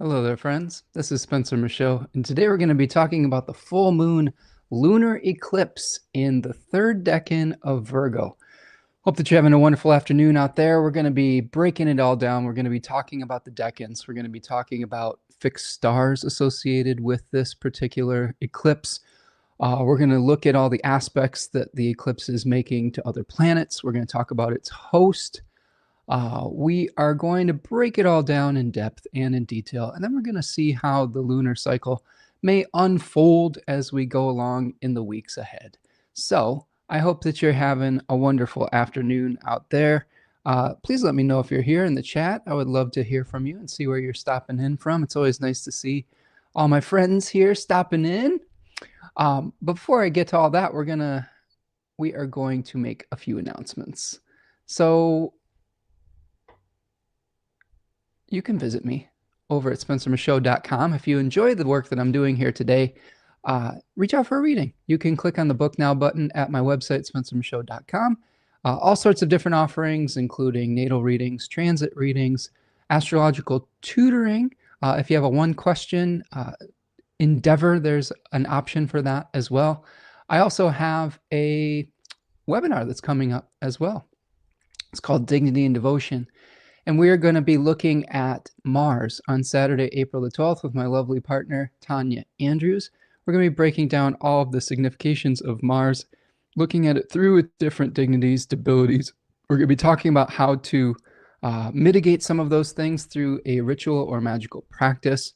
Hello there, friends. This is Spencer Michaud, and today we're going to be talking about the full moon lunar eclipse in the third decan of Virgo. Hope that you're having a wonderful afternoon out there. We're going to be breaking it all down. We're going to be talking about the decans. We're going to be talking about fixed stars associated with this particular eclipse. We're going to look at all the aspects that the eclipse is making to other planets. We're going to talk about its host. We are going to break it all down in depth and in detail, and then we're going to see how the lunar cycle may unfold as we go along in the weeks ahead. So I hope that you're having a wonderful afternoon out there. Please let me know if you're here in the chat. I would love to hear from you and see where you're stopping in from. It's always nice to see all my friends here stopping in. Before I get to all that, we are going to make a few announcements. So you can visit me over at spencermichaud.com. If you enjoy the work that I'm doing here today, reach out for a reading. You can click on the Book Now button at my website, spencermichaud.com. All sorts of different offerings, including natal readings, transit readings, astrological tutoring. If you have a one-question endeavor, there's an option for that as well. I also have a webinar that's coming up as well. It's called Dignity and Devotion. And we are going to be looking at Mars on Saturday, April the 12th with my lovely partner, Tanya Andrews. We're going to be breaking down all of the significations of Mars, looking at it through its different dignities, abilities. We're going to be talking about how to mitigate some of those things through a ritual or magical practice.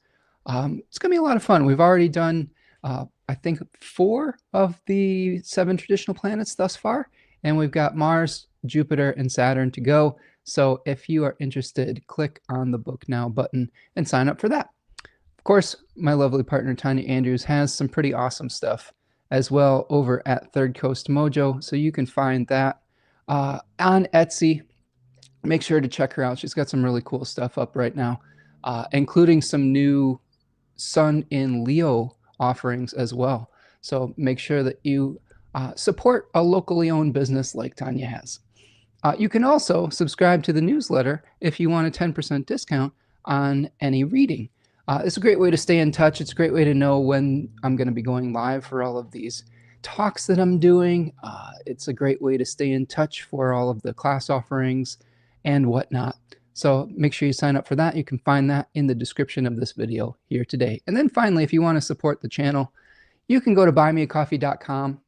It's going to be a lot of fun. We've already done, I think, 4 of the 7 traditional planets thus far, and we've got Mars, Jupiter, and Saturn to go. So if you are interested, click on the Book Now button and sign up for that. Of course, my lovely partner, Tanya Andrews, has some pretty awesome stuff as well over at Third Coast Mojo. So you can find that on Etsy. Make sure to check her out. She's got some really cool stuff up right now, including some new Sun in Leo offerings as well. So make sure that you support a locally owned business like Tanya has. You can also subscribe to the newsletter if you want a 10% discount on any reading. It's a great way to stay in touch. It's a great way to know when I'm going to be going live for all of these talks that I'm doing. It's a great way to stay in touch for all of the class offerings and whatnot. So make sure you sign up for that. You can find that in the description of this video here today. And then finally, if you want to support the channel, you can go to buymeacoffee.com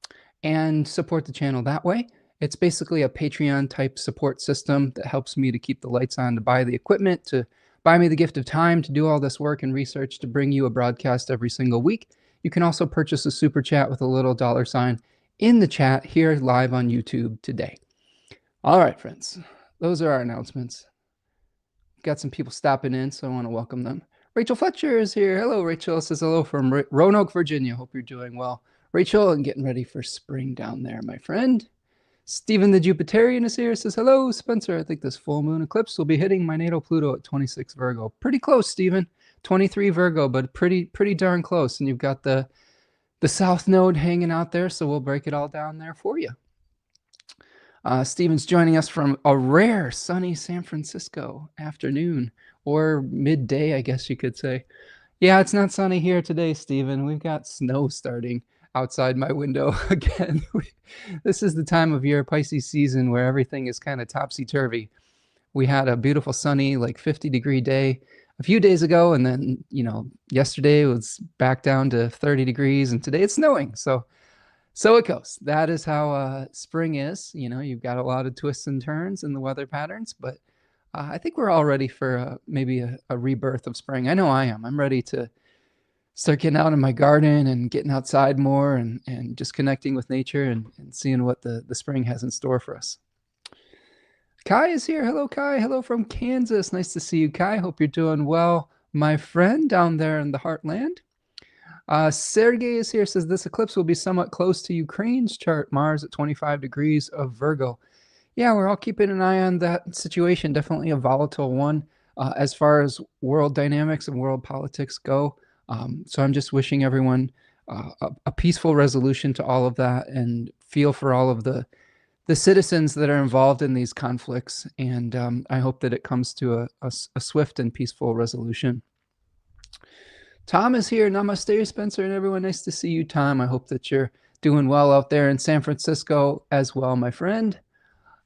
and support the channel that way. It's basically a Patreon type support system that helps me to keep the lights on, to buy the equipment, to buy me the gift of time, to do all this work and research to bring you a broadcast every single week. You can also purchase a super chat with a little $ in the chat here live on YouTube today. All right, friends, those are our announcements. Got some people stopping in, so I want to welcome them. Rachel Fletcher is here. Hello, Rachel. Says hello from Roanoke, Virginia. Hope you're doing well. Rachel, and getting ready for spring down there, my friend. Stephen the Jupiterian is here, says, hello, Spencer. I think this full moon eclipse will be hitting my natal Pluto at 26 Virgo. Pretty close, Stephen. 23 Virgo, but pretty darn close. And you've got the South Node hanging out there, so we'll break it all down there for you. Stephen's joining us from a rare sunny San Francisco afternoon, or midday, I guess you could say. Yeah, it's not sunny here today, Stephen. We've got snow starting outside my window again. This is the time of year, Pisces season, where everything is kind of topsy-turvy. We had a beautiful sunny, like 50-degree day a few days ago, and then, yesterday it was back down to 30 degrees, and today it's snowing. So it goes. That is how spring is. You've got a lot of twists and turns in the weather patterns, but I think we're all ready for maybe a rebirth of spring. I know I am. I'm ready to start getting out in my garden and getting outside more and just connecting with nature and seeing what the spring has in store for us. Kai is here. Hello, Kai. Hello from Kansas. Nice to see you, Kai. Hope you're doing well, my friend, down there in the heartland. Sergey is here. Says this eclipse will be somewhat close to Ukraine's chart, Mars at 25 degrees of Virgo. Yeah, we're all keeping an eye on that situation. Definitely a volatile one as far as world dynamics and world politics go. So I'm just wishing everyone a peaceful resolution to all of that, and feel for all of the citizens that are involved in these conflicts. And I hope that it comes to a swift and peaceful resolution. Tom is here. Namaste, Spencer, and everyone. Nice to see you, Tom. I hope that you're doing well out there in San Francisco as well, my friend.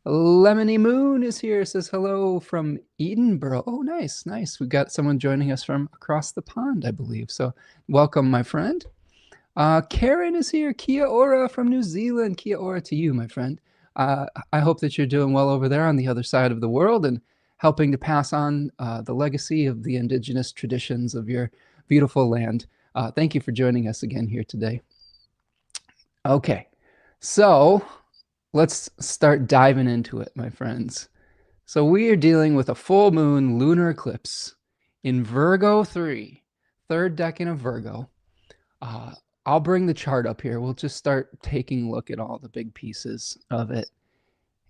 Lemony Moon is here. Says hello from Edinburgh. Oh, nice, nice. We've got someone joining us from across the pond, I believe. So welcome, my friend. Karen is here. Kia ora from New Zealand. Kia ora to you, my friend. I hope that you're doing well over there on the other side of the world and helping to pass on the legacy of the indigenous traditions of your beautiful land. Thank you for joining us again here today. Okay, so let's start diving into it, my friends. So we are dealing with a full moon lunar eclipse in Virgo 3, third decan of Virgo. I'll bring the chart up here. We'll just start taking a look at all the big pieces of it,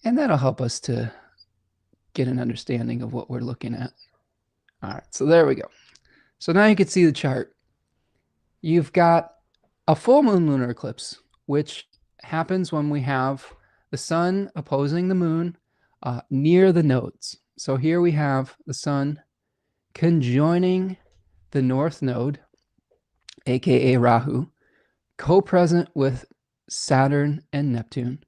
and that'll help us to get an understanding of what we're looking at. All right, so there we go. So now you can see the chart. You've got a full moon lunar eclipse, which happens when we have the sun opposing the moon near the nodes. So here we have the sun conjoining the north node, aka Rahu, co-present with Saturn and Neptune,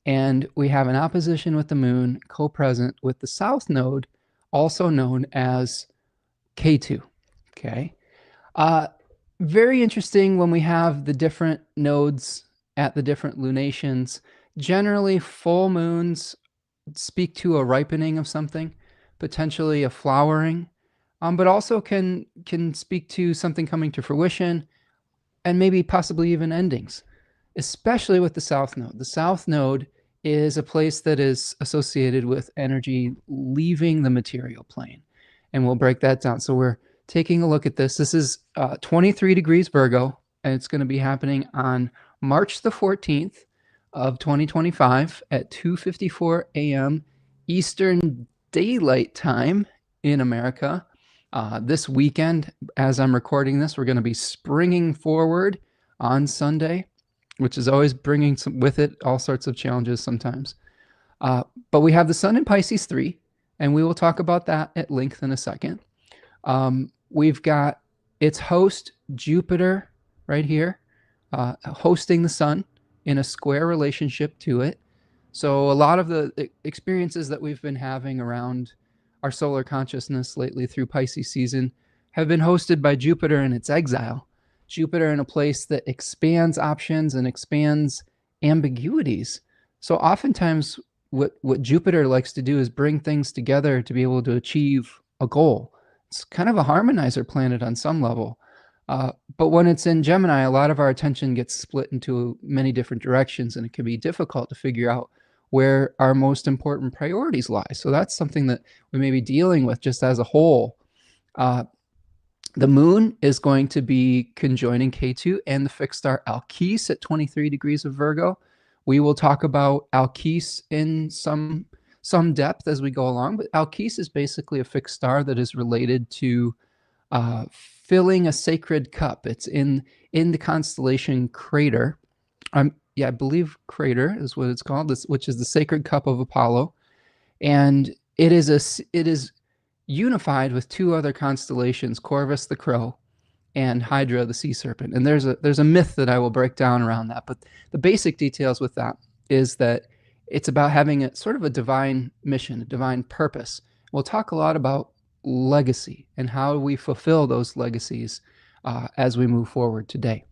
and we have an opposition with the moon co-present with the south node, also known as K2. Okay. Very interesting when we have the different nodes at the different lunations. Generally, full moons speak to a ripening of something, potentially a flowering, but also can speak to something coming to fruition and maybe possibly even endings, especially with the south node. The south node is a place that is associated with energy leaving the material plane, and we'll break that down. So we're taking a look at this. This is 23 degrees Virgo, and it's going to be happening on March the 14th of 2025 at 2:54 a.m. Eastern Daylight Time in America. This weekend, as I'm recording this, we're going to be springing forward on Sunday, which is always bringing with it all sorts of challenges sometimes. But we have the sun in Pisces 3, and we will talk about that at length in a second. We've got its host, Jupiter, right here, hosting the sun in a square relationship to it. So a lot of the experiences that we've been having around our solar consciousness lately through Pisces season have been hosted by Jupiter in its exile. Jupiter in a place that expands options and expands ambiguities. So oftentimes what Jupiter likes to do is bring things together to be able to achieve a goal. It's kind of a harmonizer planet on some level. But when it's in Gemini, a lot of our attention gets split into many different directions, and it can be difficult to figure out where our most important priorities lie. So that's something that we may be dealing with just as a whole. The moon is going to be conjoining K2 and the fixed star Alkes at 23 degrees of Virgo. We will talk about Alkes in some depth as we go along, but Alkes is basically a fixed star that is related to filling a sacred cup. It's in the constellation Crater. I believe Crater is what it's called, which is the sacred cup of Apollo, and it is unified with two other constellations, Corvus the Crow and Hydra the sea serpent. And there's a myth that I will break down around that, but the basic details with that is that it's about having a sort of a divine mission, a divine purpose. We'll talk a lot about legacy and how we fulfill those legacies as we move forward today.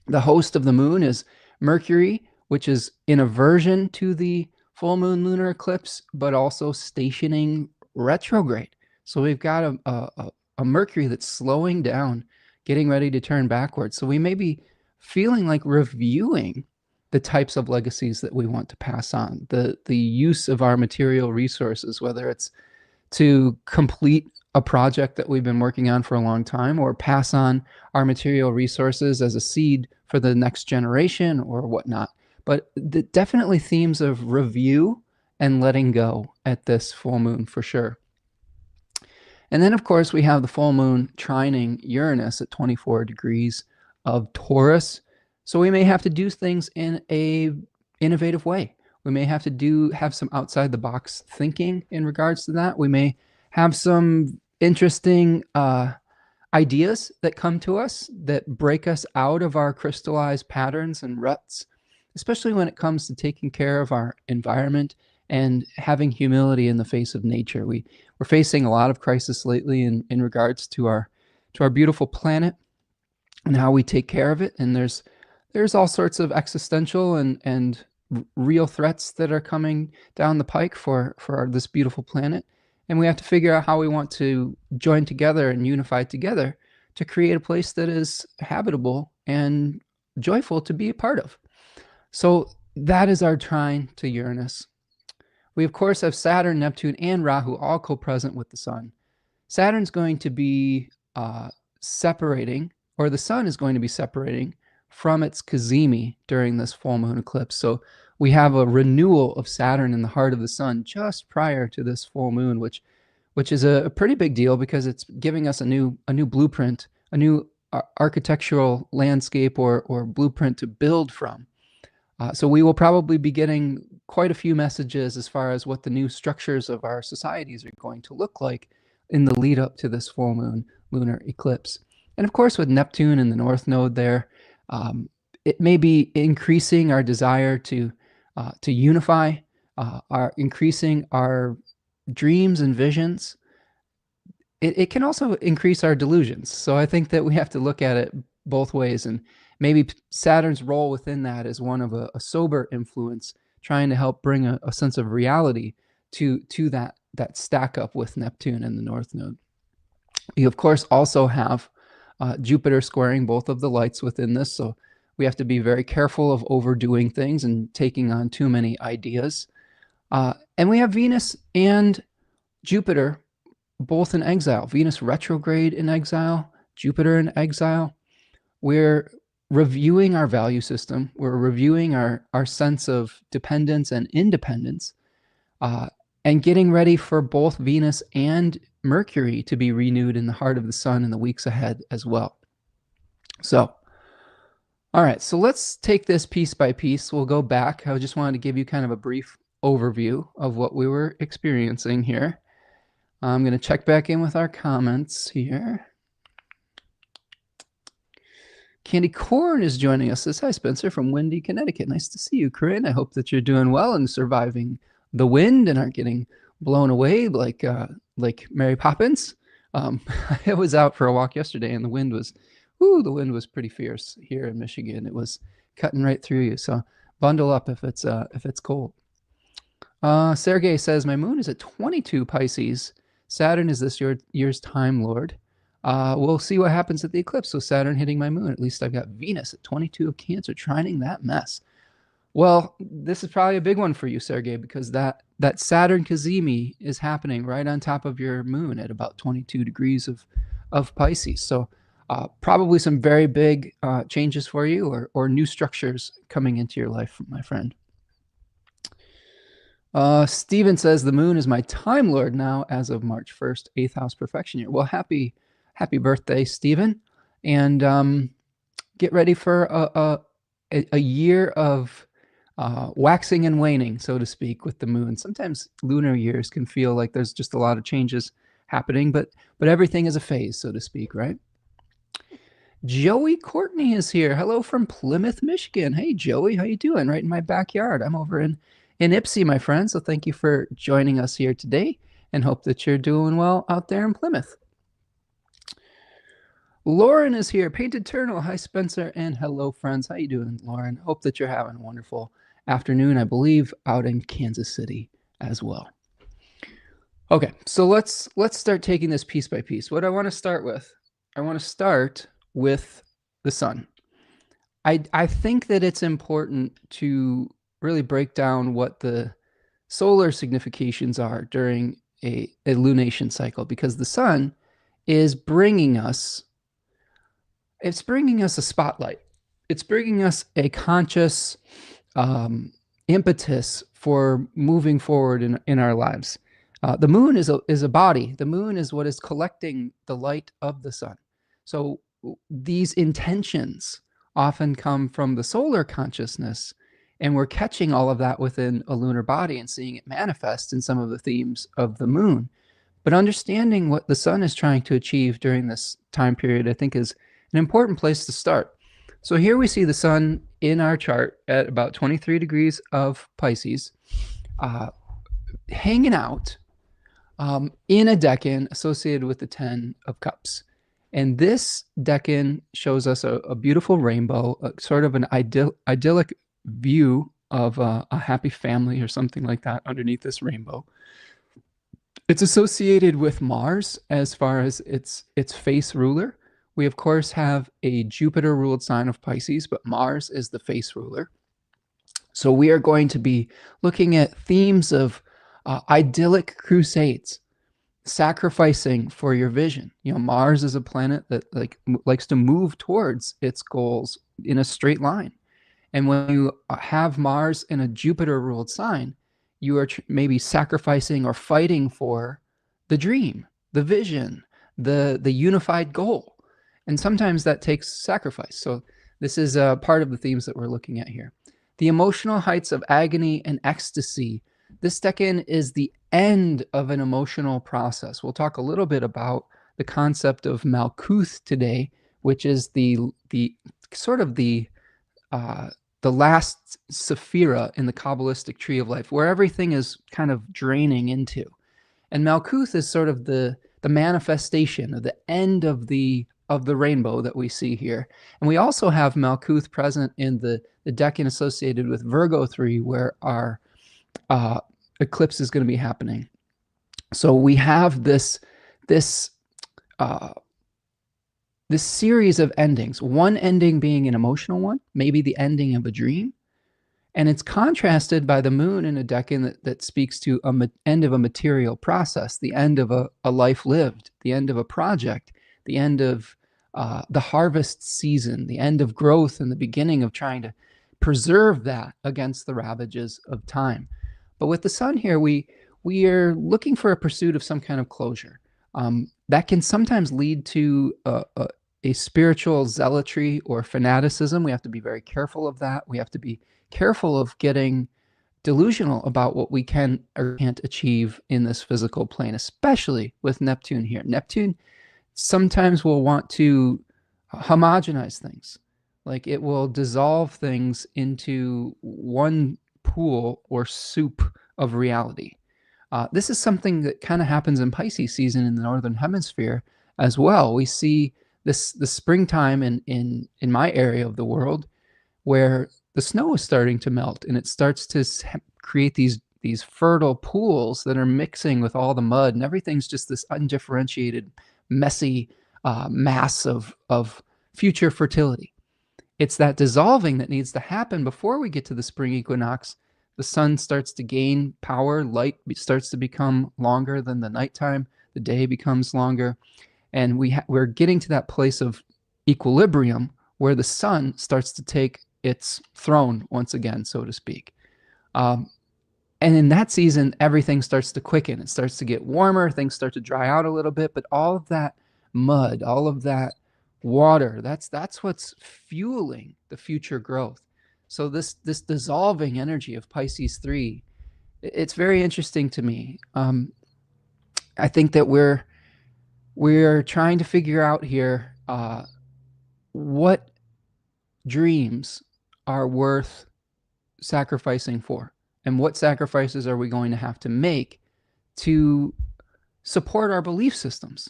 The host of the moon is Mercury, which is in aversion to the full moon lunar eclipse, but also stationing retrograde. So we've got a Mercury that's slowing down, getting ready to turn backwards. So we may be feeling like reviewing the types of legacies that we want to pass on, the use of our material resources, whether it's to complete a project that we've been working on for a long time, or pass on our material resources as a seed for the next generation or whatnot. But definitely themes of review and letting go at this full moon for sure. And then, of course, we have the full moon trining Uranus at 24 degrees of Taurus. So we may have to do things in a innovative way. We may have to have some outside the box thinking in regards to that. We may have some interesting ideas that come to us that break us out of our crystallized patterns and ruts, especially when it comes to taking care of our environment and having humility in the face of nature. We're facing a lot of crisis lately in regards to our beautiful planet and how we take care of it. And there's all sorts of existential and real threats that are coming down the pike for this beautiful planet. And we have to figure out how we want to join together and unify together to create a place that is habitable and joyful to be a part of. So that is our trine to Uranus. We, of course, have Saturn, Neptune, and Rahu all co-present with the sun. Saturn's going to be separating, or the sun is going to be separating from its cazimi during this full moon eclipse. So we have a renewal of Saturn in the heart of the sun just prior to this full moon, which is a pretty big deal because it's giving us a new blueprint, a new architectural landscape or blueprint to build from. So we will probably be getting quite a few messages as far as what the new structures of our societies are going to look like in the lead up to this full moon lunar eclipse. And of course, with Neptune in the North Node there, it may be increasing our desire to unify, increasing our dreams and visions. It can also increase our delusions. So I think that we have to look at it both ways, and maybe Saturn's role within that is one of a sober influence, trying to help bring a sense of reality to that stack up with Neptune in the North Node. You, of course, also have Jupiter squaring both of the lights within this, so we have to be very careful of overdoing things and taking on too many ideas. And we have Venus and Jupiter both in exile. Venus retrograde in exile, Jupiter in exile. We're reviewing our value system. We're reviewing our sense of dependence and independence, and getting ready for both Venus and Mercury to be renewed in the heart of the sun in the weeks ahead as well. So, all right, so let's take this piece by piece. We'll go back. I just wanted to give you kind of a brief overview of what we were experiencing here. I'm going to check back in with our comments here. Candy Corn is joining us. Says, hi, Spencer from windy Connecticut. Nice to see you, Corinne. I hope that you're doing well and surviving the wind and aren't getting blown away like Mary Poppins. I was out for a walk yesterday and the wind was pretty fierce here in Michigan. It was cutting right through you. So bundle up if it's cold. Sergey says, my moon is at 22 Pisces. Saturn is this year's Time Lord. We'll see what happens at the eclipse. So Saturn hitting my moon. At least I've got Venus at 22 of Cancer, trining that mess. Well, this is probably a big one for you, Sergey, because that Saturn cazimi is happening right on top of your moon at about 22 degrees of Pisces. So probably some very big changes for you, or new structures coming into your life, my friend. Steven says, the moon is my Time Lord now as of March 1st, 8th house perfection year. Well, happy birthday, Steven. And get ready for a year of waxing and waning, so to speak, with the moon. Sometimes lunar years can feel like there's just a lot of changes happening, but everything is a phase, so to speak, right? Joey Courtney is here. Hello from Plymouth, Michigan. Hey, Joey, how you doing? Right in my backyard. I'm over in Ipsy, my friend. So thank you for joining us here today, and hope that you're doing well out there in Plymouth. Lauren is here. Painted Turtle. Hi, Spencer, and hello, friends. How you doing, Lauren? Hope that you're having a wonderful afternoon, I believe, out in Kansas City as well. Okay, so let's start taking this piece by piece. What I want to start with, the sun. I think that it's important to really break down what the solar significations are during a lunation cycle, because the sun is bringing us a spotlight. It's bringing us a conscious impetus for moving forward in our lives. The moon is a body. The moon is what is collecting the light of the sun. So these intentions often come from the solar consciousness, and we're catching all of that within a lunar body and seeing it manifest in some of the themes of the moon. But understanding what the sun is trying to achieve during this time period, I think, is an important place to start. So here we see the sun in our chart at about 23 degrees of Pisces, hanging out in a decan associated with the 10 of Cups. And this decan shows us a beautiful rainbow, sort of an idyllic view of a happy family or something like that underneath this rainbow. It's associated with Mars as far as its face ruler. We, of course, have a Jupiter-ruled sign of Pisces, but Mars is the face ruler. So we are going to be looking at themes of idyllic crusades, sacrificing for your vision. You know, Mars is a planet that likes to move towards its goals in a straight line. And when you have Mars in a Jupiter-ruled sign, you are maybe sacrificing or fighting for the dream, the vision, the unified goal. And sometimes that takes sacrifice. So this is part of the themes that we're looking at here. The emotional heights of agony and ecstasy. This decan is the end of an emotional process. We'll talk a little bit about the concept of Malkuth today, which is the sort of the last sephira in the Kabbalistic tree of life, where everything is kind of draining into. And Malkuth is sort of the manifestation of the end of the rainbow that we see here. And we also have Malkuth present in the decan associated with Virgo III, where our eclipse is going to be happening. So we have this series of endings, one ending being an emotional one, maybe the ending of a dream. And it's contrasted by the moon in a decan that speaks to an end of a material process, the end of a life lived, the end of a project, the end of the harvest season, the end of growth, and the beginning of trying to preserve that against the ravages of time. But with the sun here, we are looking for a pursuit of some kind of closure. That can sometimes lead to a spiritual zealotry or fanaticism. We have to be very careful of that. We have to be careful of getting delusional about what we can or can't achieve in this physical plane, especially with Neptune here. Neptune sometimes will want to homogenize things. Like it will dissolve things into one pool or soup of reality. This is something that kind of happens in Pisces season in the Northern Hemisphere as well. We see the springtime in my area of the world where the snow is starting to melt and it starts to create these fertile pools that are mixing with all the mud, and everything's just this undifferentiated, messy mass of future fertility. It's that dissolving that needs to happen before we get to the spring equinox. The sun starts to gain power, light starts to become longer than the nighttime, the day becomes longer, and we're getting to that place of equilibrium where the sun starts to take its throne once again, so to speak. And in that season, everything starts to quicken. It starts to get warmer, things start to dry out a little bit, but all of that mud, all of that water, that's what's fueling the future growth. So this dissolving energy of Pisces 3, it's very interesting to me. I think that we're trying to figure out here what dreams are worth sacrificing for, and what sacrifices are we going to have to make to support our belief systems.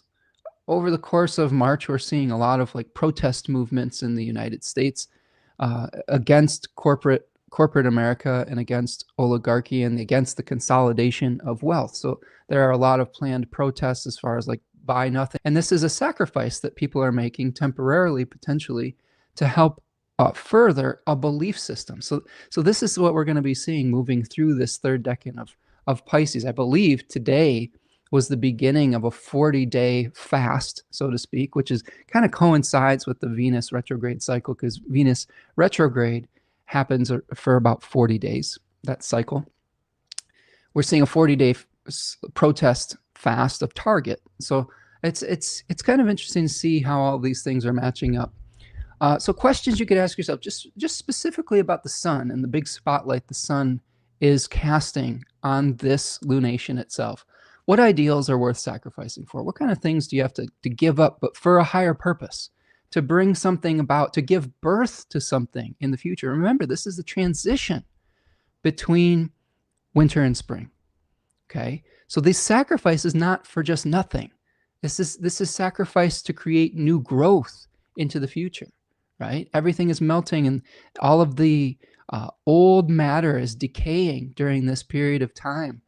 Over the course of March, we're seeing a lot of protest movements in the United States against corporate America and against oligarchy and against the consolidation of wealth. So there are a lot of planned protests as far as buy nothing. And this is a sacrifice that people are making temporarily, potentially, to help further a belief system. So this is what we're going to be seeing moving through this third decan of Pisces. I believe today was the beginning of a 40-day fast, so to speak, which is kind of coincides with the Venus retrograde cycle, because Venus retrograde happens for about 40 days, that cycle. We're seeing a 40-day protest fast of target. So it's kind of interesting to see how all these things are matching up. So questions you could ask yourself, just specifically about the sun and the big spotlight the sun is casting on this lunation itself. What ideals are worth sacrificing for? What kind of things do you have to give up, but for a higher purpose, to bring something about, to give birth to something in the future? Remember, this is the transition between winter and spring. Okay, so this sacrifice is not for just nothing. This is sacrifice to create new growth into the future, right? Everything is melting, and all of the old matter is decaying during this period of time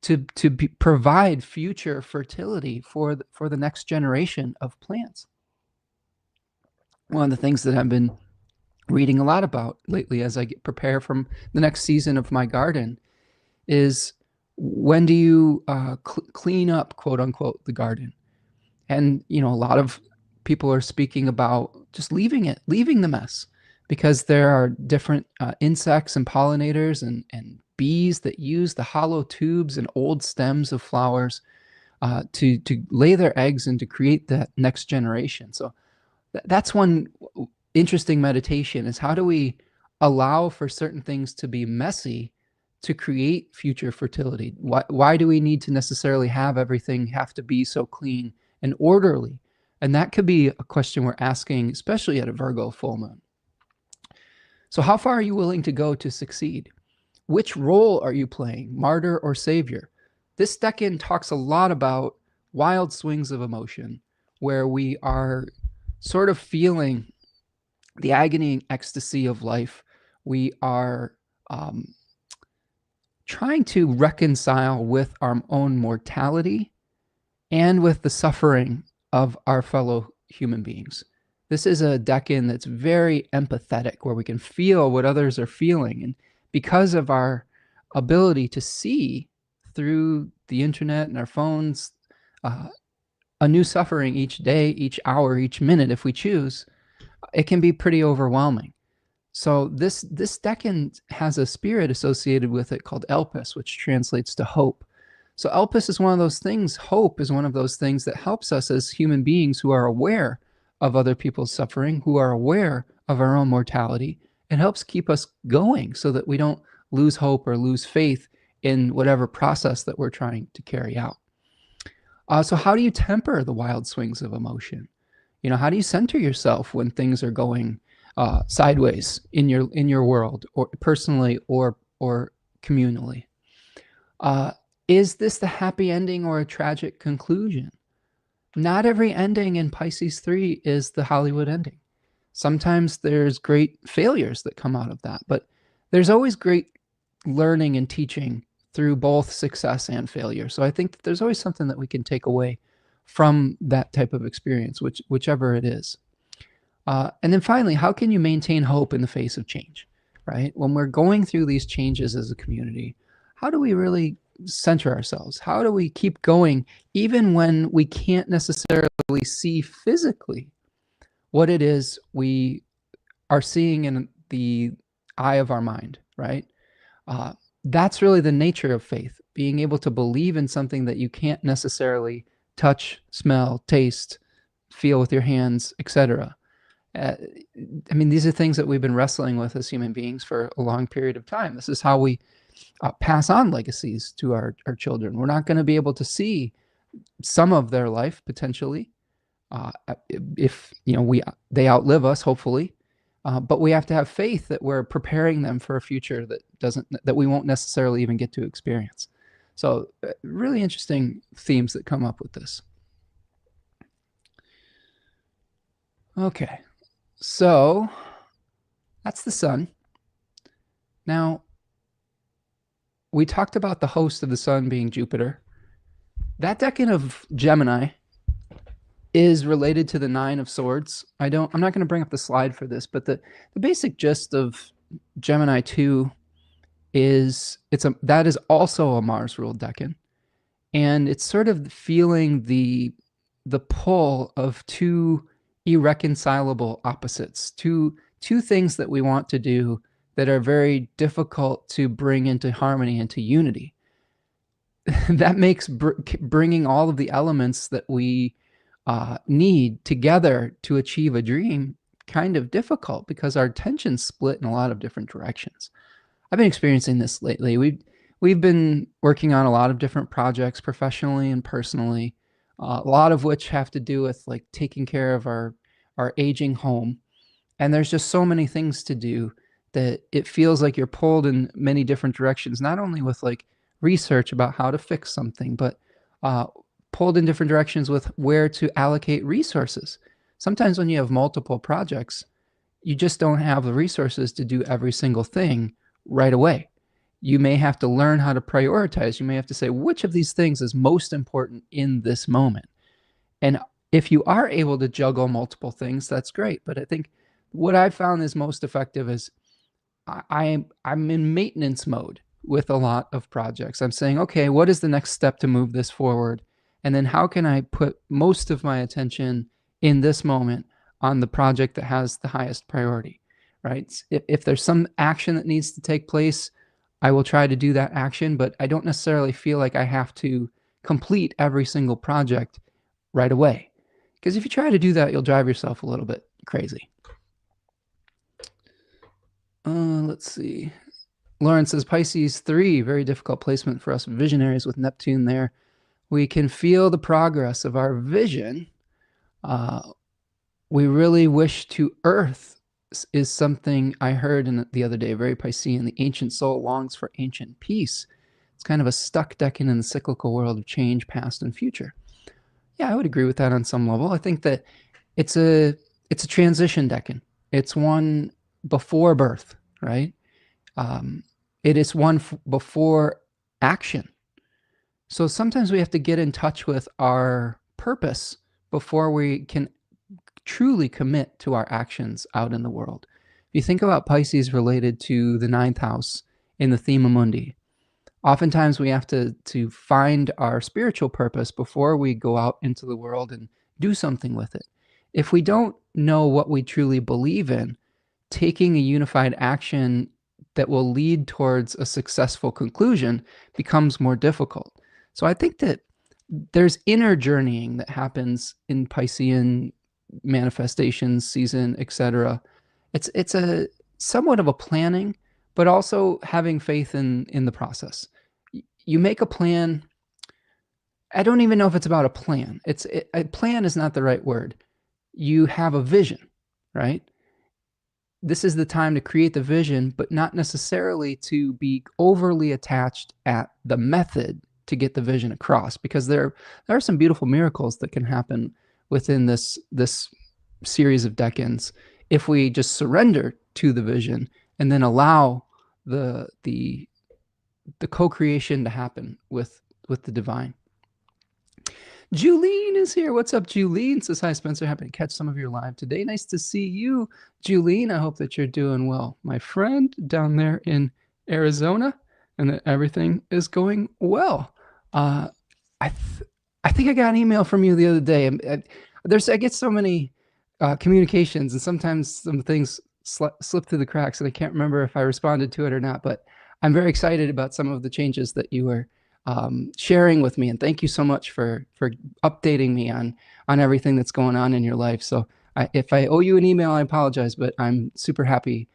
to provide future fertility for the next generation of plants. One of the things that I've been reading a lot about lately as I prepare for the next season of my garden is, when do you clean up, quote unquote, the garden? And, you know, a lot of people are speaking about just leaving the mess, because there are different insects and pollinators and bees that use the hollow tubes and old stems of flowers to lay their eggs and to create that next generation. So that's one interesting meditation, is how do we allow for certain things to be messy to create future fertility? Why do we need to necessarily have everything have to be so clean and orderly? And that could be a question we're asking, especially at a Virgo full moon. So how far are you willing to go to succeed? Which role are you playing, martyr or savior? This decan talks a lot about wild swings of emotion, where we are sort of feeling the agony and ecstasy of life. We are trying to reconcile with our own mortality and with the suffering of our fellow human beings. This is a decan that's very empathetic, where we can feel what others are feeling. And because of our ability to see through the internet and our phones a new suffering each day, each hour, each minute, if we choose, it can be pretty overwhelming. So this decan has a spirit associated with it called Elpis, which translates to hope. So Elpis is one of those things, hope is one of those things that helps us as human beings who are aware of other people's suffering, who are aware of our own mortality. It helps keep us going so that we don't lose hope or lose faith in whatever process that we're trying to carry out. So how do you temper the wild swings of emotion? You know, how do you center yourself when things are going sideways in your world, or personally or communally? Is this the happy ending or a tragic conclusion? Not every ending in Pisces 3 is the Hollywood ending. Sometimes there's great failures that come out of that, but there's always great learning and teaching through both success and failure. So I think that there's always something that we can take away from that type of experience, whichever it is. And then finally, how can you maintain hope in the face of change, right? When we're going through these changes as a community, how do we really center ourselves? How do we keep going even when we can't necessarily see physically what it is we are seeing in the eye of our mind, right? That's really the nature of faith, being able to believe in something that you can't necessarily touch, smell, taste, feel with your hands, etc. I mean, these are things that we've been wrestling with as human beings for a long period of time. This is how we pass on legacies to our children. We're not going to be able to see some of their life potentially, if they outlive us, hopefully. But we have to have faith that we're preparing them for a future that we won't necessarily even get to experience. So really interesting themes that come up with this. Okay, so that's the sun. Now, we talked about the host of the sun being Jupiter. That decan of Gemini is related to the Nine of Swords. I'm not going to bring up the slide for this, but the basic gist of Gemini 2 is that is also a Mars ruled decan, and it's sort of feeling the pull of two irreconcilable opposites, two things that we want to do that are very difficult to bring into harmony, into unity. That makes bringing all of the elements that we need together to achieve a dream kind of difficult, because our attention's split in a lot of different directions. I've been experiencing this lately. we've been working on a lot of different projects professionally and personally, a lot of which have to do with like taking care of our aging home. And there's just so many things to do that it feels like you're pulled in many different directions, not only with like research about how to fix something, but pulled in different directions with where to allocate resources. Sometimes when you have multiple projects, you just don't have the resources to do every single thing right away. You may have to learn how to prioritize. You may have to say, which of these things is most important in this moment? And if you are able to juggle multiple things, that's great. But I think what I've found is most effective is I'm in maintenance mode with a lot of projects. I'm saying, okay, what is the next step to move this forward? And then how can I put most of my attention in this moment on the project that has the highest priority, right? If there's some action that needs to take place, I will try to do that action, but I don't necessarily feel like I have to complete every single project right away. Because if you try to do that, you'll drive yourself a little bit crazy. Let's see. Lauren says Pisces 3, very difficult placement for us visionaries with Neptune there. We can feel the progress of our vision. We really wish to earth is something I heard the other day, very Piscean. The ancient soul longs for ancient peace. It's kind of a stuck decan in the cyclical world of change, past and future. Yeah, I would agree with that on some level. I think that it's a transition decan. It's one before birth, right? It is one before action. So sometimes we have to get in touch with our purpose before we can truly commit to our actions out in the world. If you think about Pisces related to the ninth house in the Thema Mundi, oftentimes we have to find our spiritual purpose before we go out into the world and do something with it. If we don't know what we truly believe in, taking a unified action that will lead towards a successful conclusion becomes more difficult. So I think that there's inner journeying that happens in Piscean manifestations, season, etc. It's a somewhat of a planning, but also having faith in the process. You make a plan. I don't even know if it's about a plan. A plan is not the right word. You have a vision, right? This is the time to create the vision, but not necessarily to be overly attached at the method to get the vision across, because there are some beautiful miracles that can happen within this series of decans if we just surrender to the vision and then allow the co-creation to happen with the divine. Julene is here. What's up, Julene? Says, hi, Spencer. Happy to catch some of your live today. Nice to see you, Julene. I hope that you're doing well, my friend, down there in Arizona, and that everything is going well. I think I got an email from you the other day. I get so many communications, and sometimes some things slip through the cracks, and I can't remember if I responded to it or not, but I'm very excited about some of the changes that you were sharing with me, and thank you so much for updating me on everything that's going on in your life. So if I owe you an email, I apologize, but I'm super happy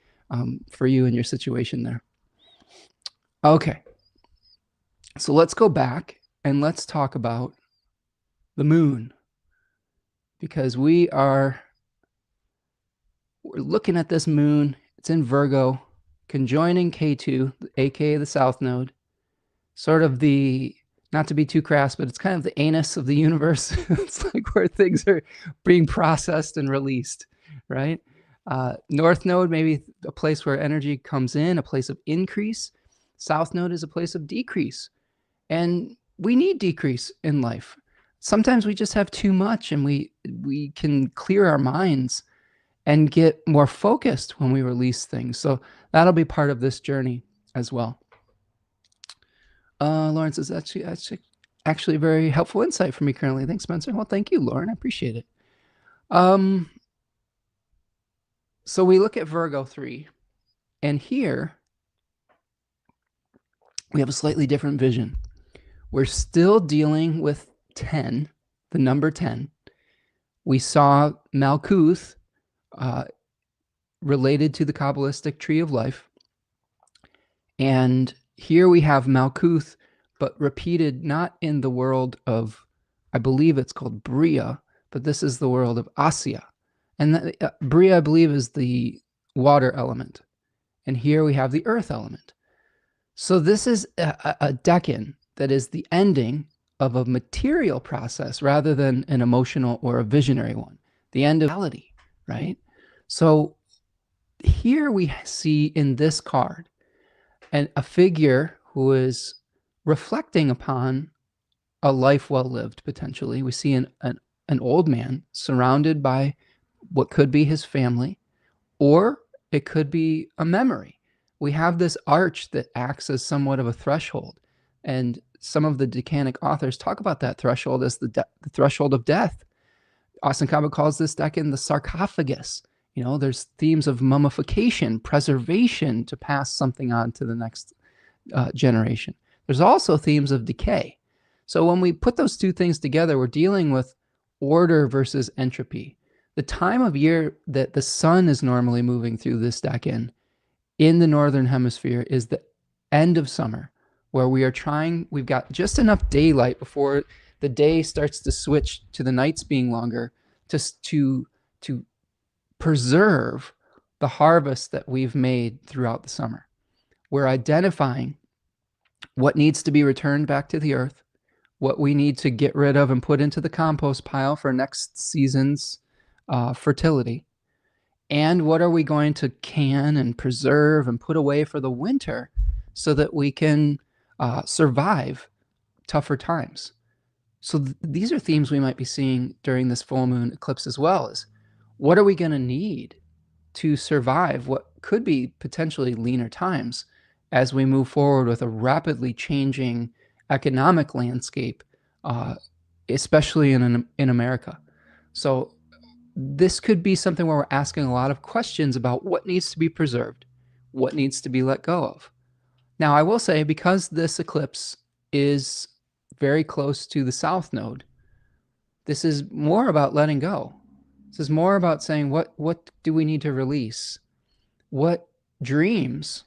for you and your situation there. Okay, so let's go back and let's talk about the moon, because we're looking at this moon. It's in Virgo, conjoining K2, aka the South Node. Sort of the, not to be too crass, but it's kind of the anus of the universe. It's like where things are being processed and released, right? North Node, maybe a place where energy comes in, a place of increase. South Node is a place of decrease. And we need decrease in life. Sometimes we just have too much, and we can clear our minds and get more focused when we release things. So that'll be part of this journey as well. Lauren says, that's actually a very helpful insight for me currently. Thanks, Spencer. Well, thank you, Lauren. I appreciate it. So we look at Virgo 3, and here we have a slightly different vision. We're still dealing with 10, the number 10. We saw Malkuth related to the Kabbalistic tree of life. And Here we have Malkuth, but repeated not in the world of, I believe it's called Bria, but this is the world of Asya. And Bria, I believe, is the water element. And here we have the earth element. So this is a decan that is the ending of a material process rather than an emotional or a visionary one. The end of reality, right? So here we see in this card a figure who is reflecting upon a life well lived, potentially. We see an old man surrounded by what could be his family, or it could be a memory. We have this arch that acts as somewhat of a threshold. And some of the Decanic authors talk about that threshold as the threshold of death. Austin Cabot calls this decan the sarcophagus. You know, there's themes of mummification, preservation to pass something on to the next generation. There's also themes of decay. So when we put those two things together, we're dealing with order versus entropy. The time of year that the sun is normally moving through this decan in the northern hemisphere is the end of summer, where we've got just enough daylight before the day starts to switch to the nights being longer, to preserve the harvest that we've made throughout the summer. We're identifying what needs to be returned back to the earth, what we need to get rid of and put into the compost pile for next season's fertility, and what are we going to can and preserve and put away for the winter so that we can survive tougher times. So these are themes we might be seeing during this full moon eclipse as well. Is what are we going to need to survive what could be potentially leaner times as we move forward with a rapidly changing economic landscape, especially in America. So this could be something where we're asking a lot of questions about what needs to be preserved, what needs to be let go of. Now, I will say, because this eclipse is very close to the south node, this is more about letting go. This is more about saying, what do we need to release? What dreams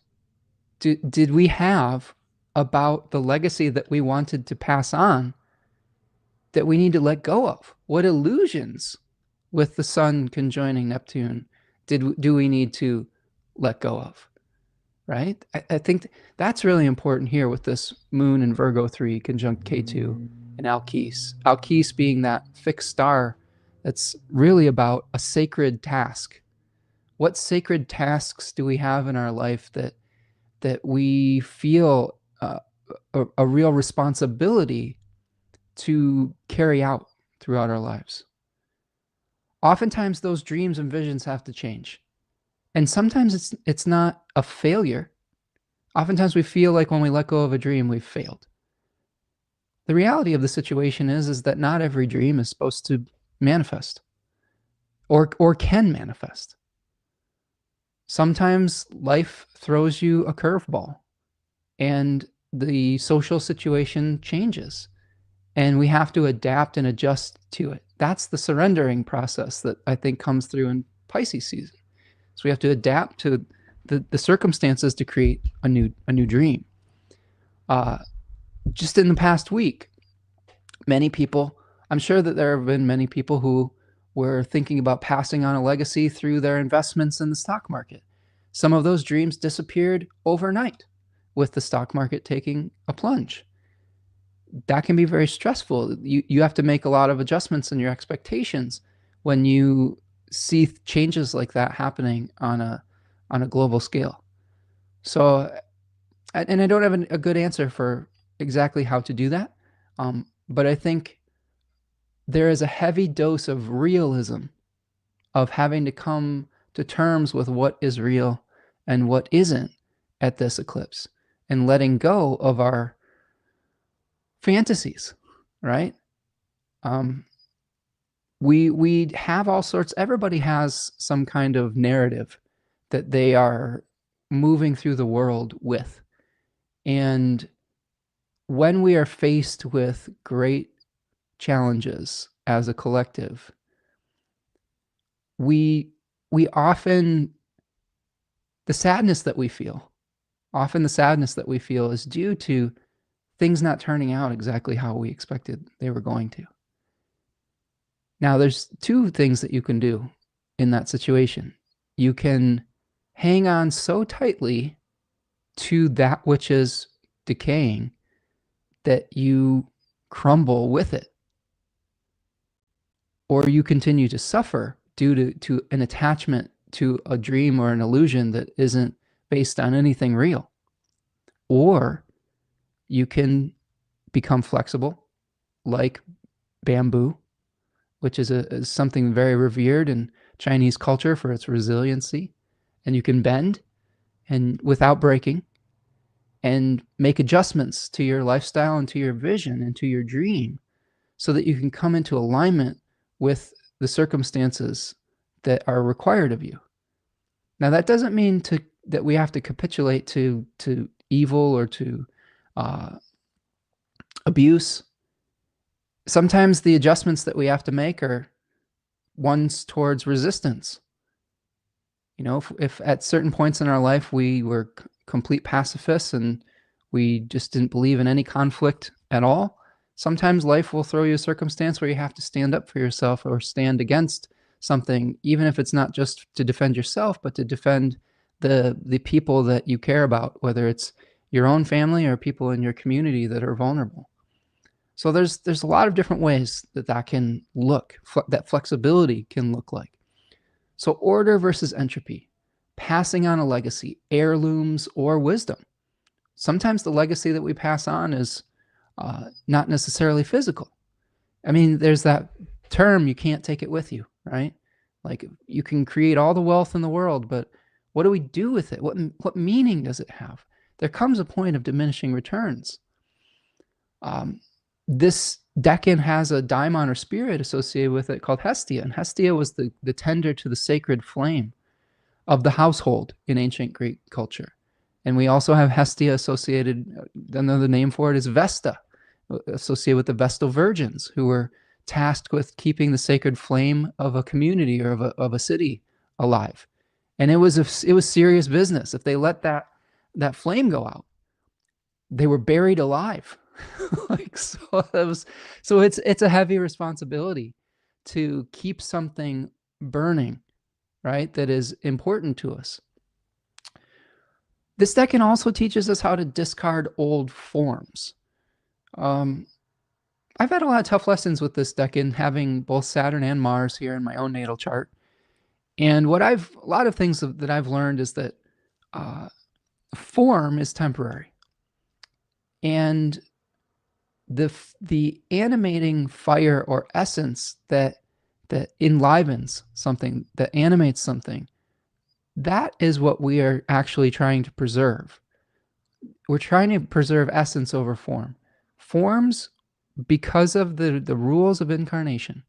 did we have about the legacy that we wanted to pass on that we need to let go of? What illusions with the sun conjoining Neptune do we need to let go of? Right? I think that's really important here with this moon in Virgo 3 conjunct K2 and Alkes. Alkes being that fixed star that's really about a sacred task. What sacred tasks do we have in our life that we feel a real responsibility to carry out throughout our lives? Oftentimes those dreams and visions have to change. And sometimes it's not a failure. Oftentimes we feel like when we let go of a dream, we've failed. The reality of the situation is that not every dream is supposed to manifest or can manifest. Sometimes life throws you a curveball and the social situation changes and we have to adapt and adjust to it. That's the surrendering process that I think comes through in Pisces season. So we have to adapt to the circumstances to create a new dream. Just in the past week, many people, I'm sure that there have been many people who were thinking about passing on a legacy through their investments in the stock market. Some of those dreams disappeared overnight with the stock market taking a plunge. That can be very stressful. You have to make a lot of adjustments in your expectations when you see changes like that happening on a global scale. So, and I don't have a good answer for exactly how to do that, but I think there is a heavy dose of realism, of having to come to terms with what is real and what isn't at this eclipse, and letting go of our fantasies, right? We have all sorts, everybody has some kind of narrative that they are moving through the world with. And when we are faced with great challenges as a collective, we often, the sadness that we feel Often the sadness that we feel is due to things not turning out exactly how we expected they were going to. Now, there's two things that you can do in that situation. You can hang on so tightly to that which is decaying that you crumble with it, or you continue to suffer due to an attachment to a dream or an illusion that isn't based on anything real. Or you can become flexible, like bamboo, which is something very revered in Chinese culture for its resiliency. And you can bend and without breaking and make adjustments to your lifestyle and to your vision and to your dream so that you can come into alignment with the circumstances that are required of you. Now, that doesn't mean that we have to capitulate to evil or to abuse. Sometimes the adjustments that we have to make are ones towards resistance. You know, if at certain points in our life we were complete pacifists and we just didn't believe in any conflict at all, sometimes life will throw you a circumstance where you have to stand up for yourself or stand against something, even if it's not just to defend yourself, but to defend the people that you care about, whether it's your own family or people in your community that are vulnerable. So there's a lot of different ways that can look, that flexibility can look like. So order versus entropy, passing on a legacy, heirlooms or wisdom. Sometimes the legacy that we pass on is not necessarily physical. I mean, there's that term, you can't take it with you, right? Like you can create all the wealth in the world, but what do we do with it? What meaning does it have? There comes a point of diminishing returns. This Decan has a daimon or spirit associated with it called Hestia, and Hestia was the tender to the sacred flame of the household in ancient Greek culture. And we also have Hestia associated, another name for it is Vesta, associated with the Vestal virgins who were tasked with keeping the sacred flame of a community or of a city alive. And it was serious business. If they let that flame go out, they were buried alive. So it's a heavy responsibility to keep something burning, right? That is important to us. This decan also teaches us how to discard old forms. I've had a lot of tough lessons with this decan, having both Saturn and Mars here in my own natal chart. And a lot of things that I've learned is that form is temporary. And the animating fire or essence that enlivens something, that animates something, that is what we are actually trying to preserve. We're trying to preserve essence over form. Forms, because of the rules of incarnation,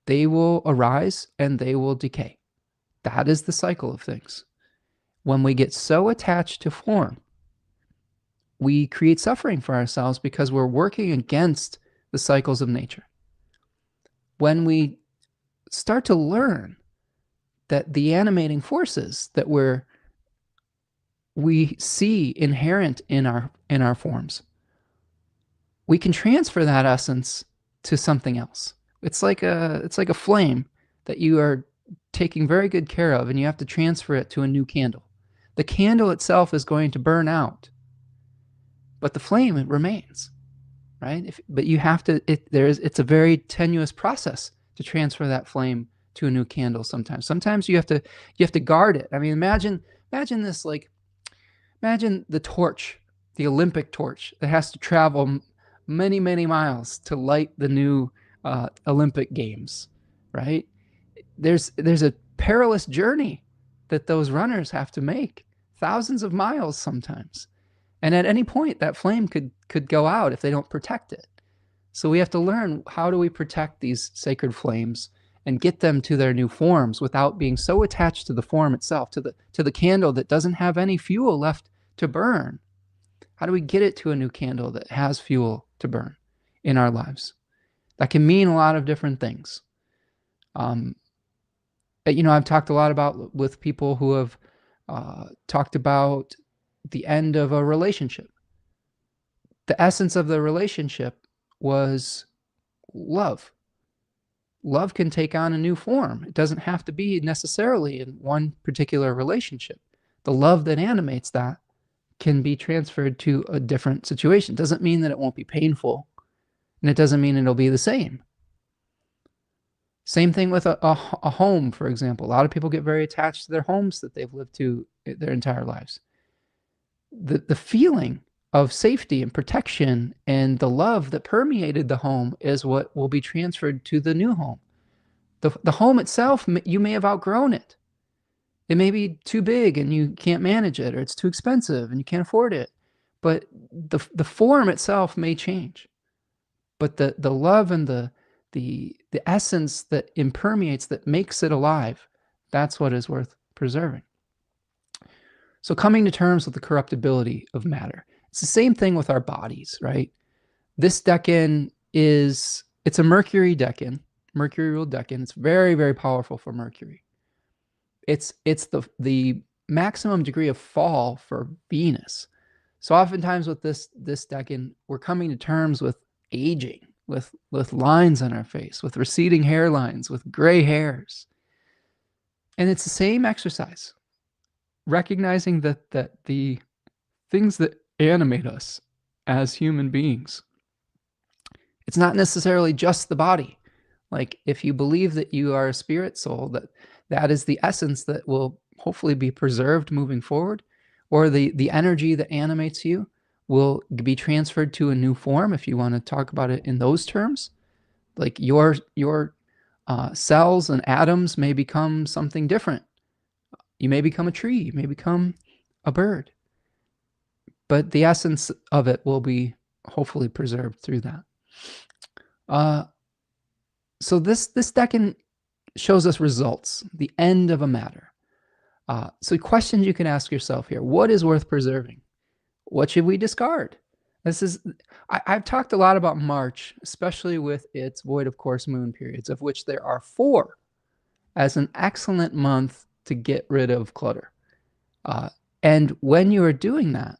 they will arise and they will decay. That is the cycle of things. When we get so attached to form, we create suffering for ourselves because we're working against the cycles of nature. When we start to learn that the animating forces that we see inherent in our forms, we can transfer that essence to something else. It's like a flame that you are taking very good care of, and you have to transfer it to a new candle. The candle itself is going to burn out, but the flame, it remains, right? But you have to, it's a very tenuous process to transfer that flame to a new candle sometimes. Sometimes you have to guard it. I mean, imagine this, like, imagine the torch, the Olympic torch that has to travel many, many miles to light the new Olympic Games, right? There's a perilous journey that those runners have to make, thousands of miles sometimes. And at any point, that flame could go out if they don't protect it. So we have to learn, how do we protect these sacred flames and get them to their new forms without being so attached to the form itself, to the candle that doesn't have any fuel left to burn? How do we get it to a new candle that has fuel to burn in our lives? That can mean a lot of different things. I've talked a lot with people who have talked about the end of a relationship. The essence of the relationship was love. Love can take on a new form. It doesn't have to be necessarily in one particular relationship. The love that animates that can be transferred to a different situation. It doesn't mean that it won't be painful, and it doesn't mean it'll be the same. Same thing with a home, for example. A lot of people get very attached to their homes that they've lived to their entire lives. The feeling of safety and protection and the love that permeated the home is what will be transferred to the new home. The home itself, you may have outgrown it. It may be too big and you can't manage it, or it's too expensive and you can't afford it. But the form itself may change. But the love and the essence that impermeates, that makes it alive, that's what is worth preserving. So coming to terms with the corruptibility of matter. It's the same thing with our bodies, right? This decan it's a Mercury decan, Mercury ruled decan. It's very, very powerful for Mercury. It's the maximum degree of fall for Venus. So oftentimes with this decan, we're coming to terms with aging, with lines on our face, with receding hairlines, with gray hairs. And it's the same exercise, recognizing that the things that animate us as human beings, it's not necessarily just the body. Like if you believe that you are a spirit soul, that is the essence that will hopefully be preserved moving forward, or the energy that animates you will be transferred to a new form, if you want to talk about it in those terms. Like your cells and atoms may become something different. You may become a tree, you may become a bird. But the essence of it will be hopefully preserved through that. So this decan shows us results, the end of a matter. So questions you can ask yourself here: what is worth preserving? What should we discard? I've talked a lot about March, especially with its void of course moon periods, of which there are 4, as an excellent month to get rid of clutter. And when you are doing that,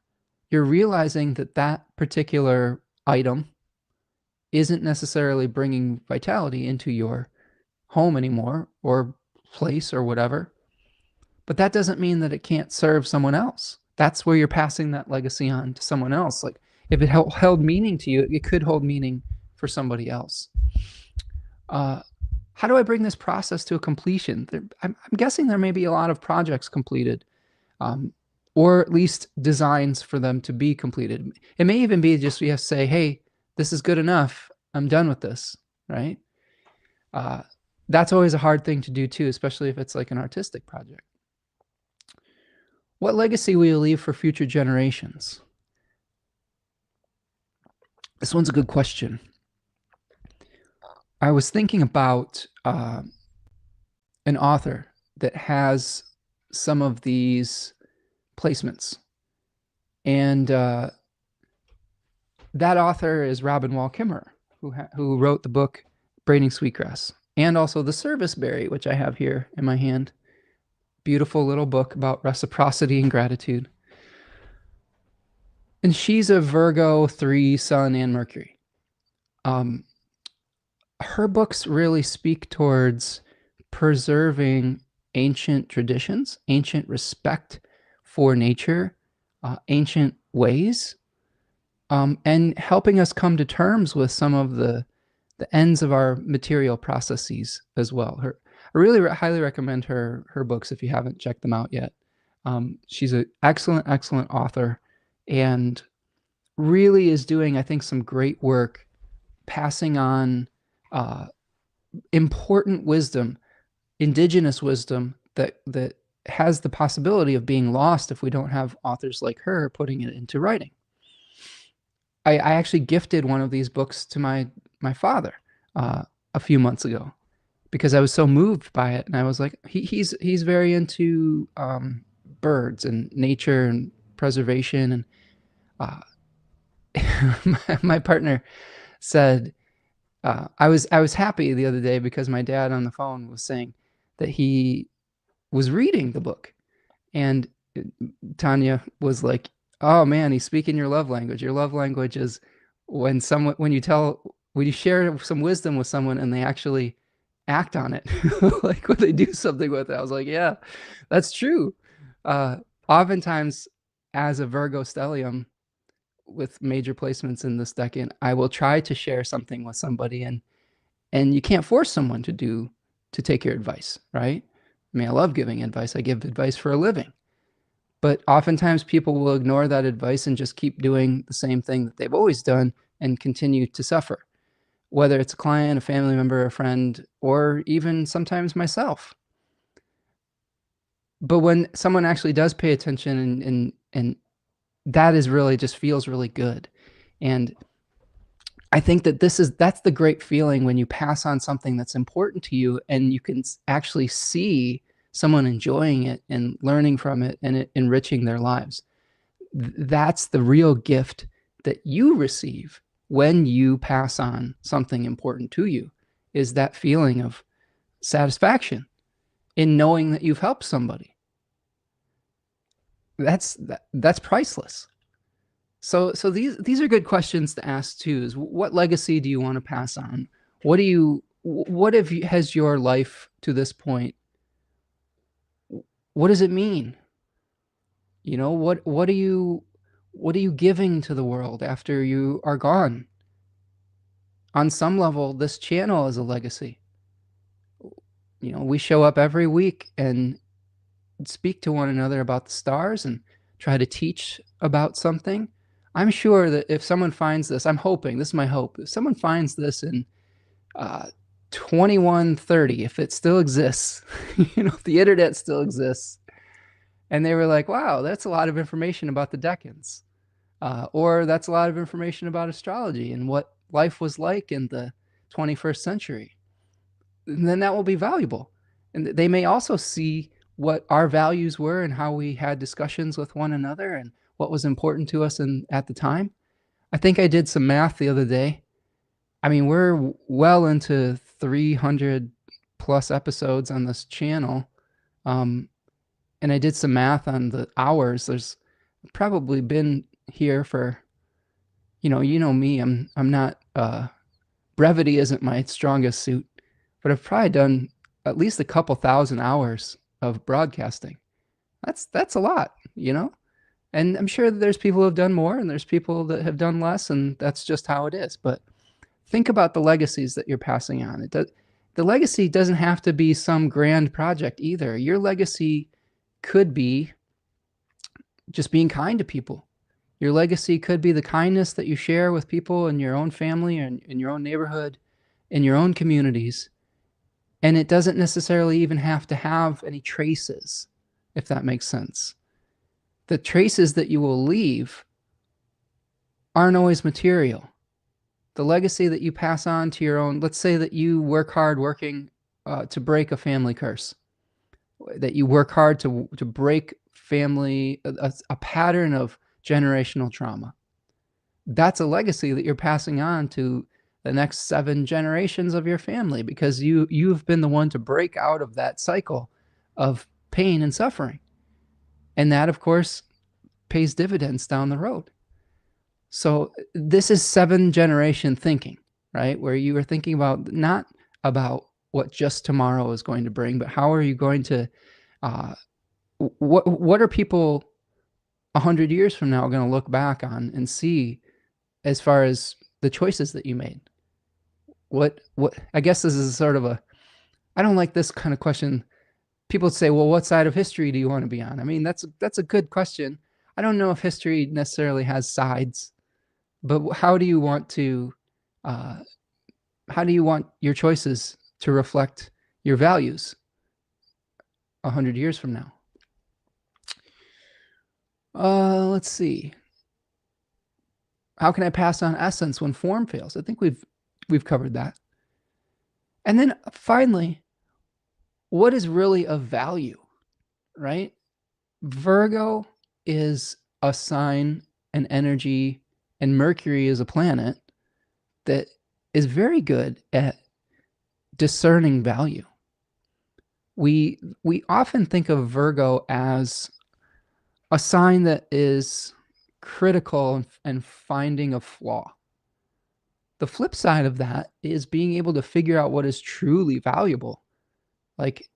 you're realizing that particular item isn't necessarily bringing vitality into your home anymore, or place, or whatever. But that doesn't mean that it can't serve someone else. That's where you're passing that legacy on to someone else. Like if it held meaning to you, it could hold meaning for somebody else. How do I bring this process to a completion? I'm guessing there may be a lot of projects completed, or at least designs for them to be completed. It may even be just we have to say, hey, this is good enough. I'm done with this, right? That's always a hard thing to do too, especially if it's like an artistic project. What legacy will you leave for future generations? This one's a good question. I was thinking about an author that has some of these placements. And that author is Robin Wall Kimmerer, who wrote the book Braiding Sweetgrass, and also The Serviceberry, which I have here in my hand. Beautiful little book about reciprocity and gratitude. And she's a Virgo 3 Sun and Mercury. Her books really speak towards preserving ancient traditions, ancient respect for nature, ancient ways, and helping us come to terms with some of the ends of our material processes as well. I really highly recommend her books if you haven't checked them out yet. She's an excellent, excellent author, and really is doing, I think, some great work passing on important wisdom, indigenous wisdom that has the possibility of being lost if we don't have authors like her putting it into writing. I actually gifted one of these books to my father a few months ago, because I was so moved by it. And I was like, he's very into birds and nature and preservation. And my partner said, I was happy the other day because my dad on the phone was saying that he was reading the book. And Tanya was like, Oh man, he's speaking your love language. Your love language is when you share some wisdom with someone and they actually act on it. Like when they do something with it. I was like, yeah, that's true. Uh, Oftentimes as a Virgo stellium with major placements in this decade, I will try to share something with somebody and you can't force someone to take your advice, right? I mean, I love giving advice. I give advice for a living. But oftentimes people will ignore that advice and just keep doing the same thing that they've always done and continue to suffer, whether it's a client, a family member, a friend, or even sometimes myself. But when someone actually does pay attention and that is really just feels really good. And I think that that's the great feeling when you pass on something that's important to you and you can actually see someone enjoying it and learning from it and it enriching their lives. That's the real gift that you receive when you pass on something important to you, is that feeling of satisfaction in knowing that you've helped somebody. That's priceless. So these are good questions to ask too. Is what legacy do you want to pass on? Has your life to this point? What does it mean? You know, what are you giving to the world after you are gone? On some level, this channel is a legacy. You know, we show up every week and speak to one another about the stars and try to teach about something. I'm sure that if someone finds this, I'm hoping, this is my hope, if someone finds this in 2130, if it still exists, you know, if the internet still exists, and they were like, wow, that's a lot of information about the decans, or that's a lot of information about astrology and what life was like in the 21st century, and then that will be valuable. And they may also see what our values were and how we had discussions with one another and what was important to us at the time. I think I did some math the other day. I mean, we're well into 300 plus episodes on this channel. Um, and I did some math on the hours. There's probably been here for, you know me, I'm not, brevity isn't my strongest suit, but I've probably done at least a couple thousand hours of broadcasting. That's a lot, you know? And I'm sure that there's people who have done more and there's people that have done less, and that's just how it is. But think about the legacies that you're passing on. The legacy doesn't have to be some grand project either. Your legacy could be just being kind to people. Your legacy could be the kindness that you share with people in your own family and in your own neighborhood, in your own communities. And it doesn't necessarily even have to have any traces, if that makes sense. The traces that you will leave aren't always material. The legacy that you pass on to your own, let's say that you work hard working to break a family curse, that you work hard to break a pattern of generational trauma. That's a legacy that you're passing on to the next 7 generations of your family, because you've been the one to break out of that cycle of pain and suffering. And that, of course, pays dividends down the road. So this is 7 generation thinking, right? Where you are thinking about not about what just tomorrow is going to bring, but how are you going to, what are people 100 years from now going to look back on and see as far as the choices that you made? What, I guess this is sort of I don't like this kind of question. People say, well, what side of history do you want to be on? I mean, that's a good question. I don't know if history necessarily has sides, but how do you want your choices to reflect your values 100 years from now? Let's see. How can I pass on essence when form fails? I think we've covered that. And then finally, what is really of value, right? Virgo is a sign, an energy, and Mercury is a planet that is very good at discerning value. We often think of Virgo as a sign that is critical and finding a flaw. The flip side of that is being able to figure out what is truly valuable. Like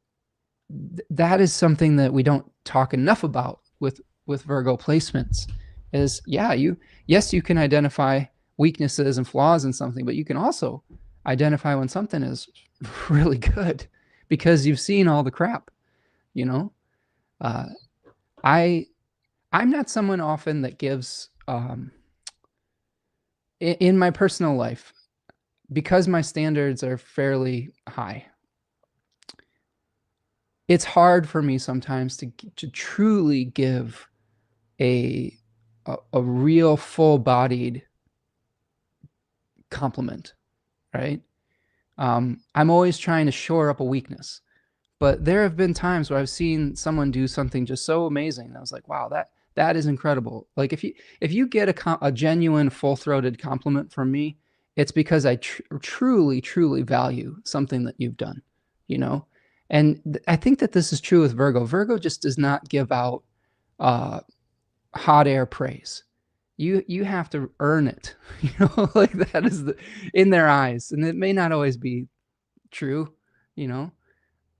that is something that we don't talk enough about with Virgo placements. Is yes, you can identify weaknesses and flaws in something, but you can also identify when something is really good because you've seen all the crap. You know, I'm not someone often that gives in my personal life, because my standards are fairly high. It's hard for me sometimes to truly give a real full-bodied compliment, right? I'm always trying to shore up a weakness, but there have been times where I've seen someone do something just so amazing, and I was like, wow, that is incredible. Like if you get a genuine full-throated compliment from me, it's because I truly value something that you've done, you know? And I think that this is true with Virgo. Virgo just does not give out hot air praise. You have to earn it, you know, like that is in their eyes, and it may not always be true, you know,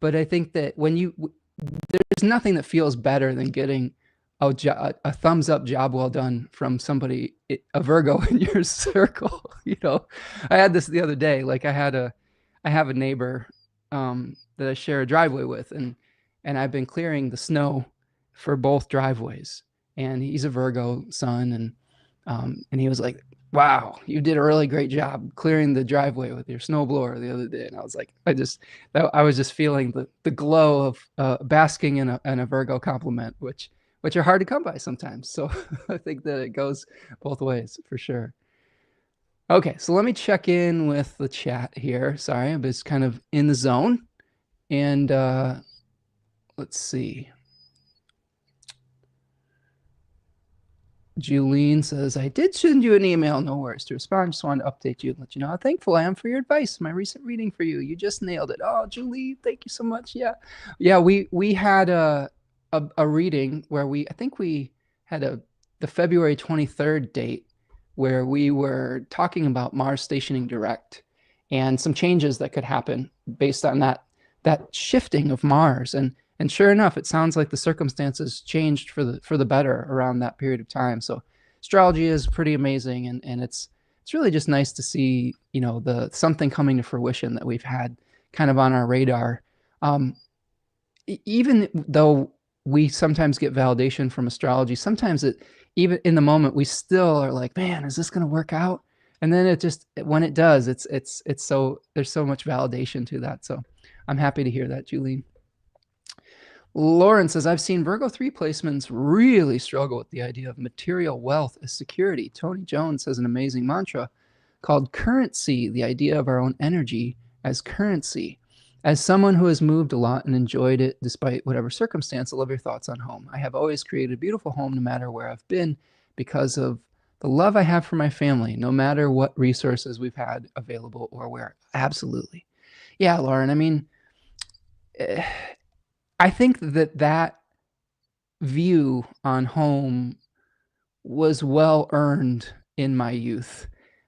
but I think that there's nothing that feels better than getting a thumbs up, job well done from somebody, a Virgo in your circle. You know, I had this the other day. Like I have a neighbor that I share a driveway with, and I've been clearing the snow for both driveways, and he's a Virgo sun, and he was like, wow, you did a really great job clearing the driveway with your snowblower the other day. And I was like, I was just feeling the glow of basking in a Virgo compliment, which are hard to come by sometimes. So I think that it goes both ways for sure. Okay, so let me check in with the chat here. Sorry, I was kind of in the zone. And let's see. Julene says, I did send you an email. No worries to respond. Just wanted to update you and let you know how thankful I am for your advice. My recent reading for you. You just nailed it. Oh, Julie, thank you so much. Yeah. We had a reading where I think we had the February 23rd date where we were talking about Mars stationing direct and some changes that could happen based on that shifting of Mars. And sure enough, it sounds like the circumstances changed for the better around that period of time. So astrology is pretty amazing, and it's really just nice to see, you know, something coming to fruition that we've had kind of on our radar. Even though we sometimes get validation from astrology, sometimes even in the moment we still are like, man, is this going to work out? And then when it does, it's so there's so much validation to that. So I'm happy to hear that, Julie. Lauren says, I've seen Virgo 3 placements really struggle with the idea of material wealth as security. Tony Jones has an amazing mantra called currency, the idea of our own energy as currency. As someone who has moved a lot and enjoyed it despite whatever circumstance, I love your thoughts on home. I have always created a beautiful home no matter where I've been because of the love I have for my family, no matter what resources we've had available or where. Absolutely. Yeah, Lauren, I mean, I think that view on home was well earned in my youth.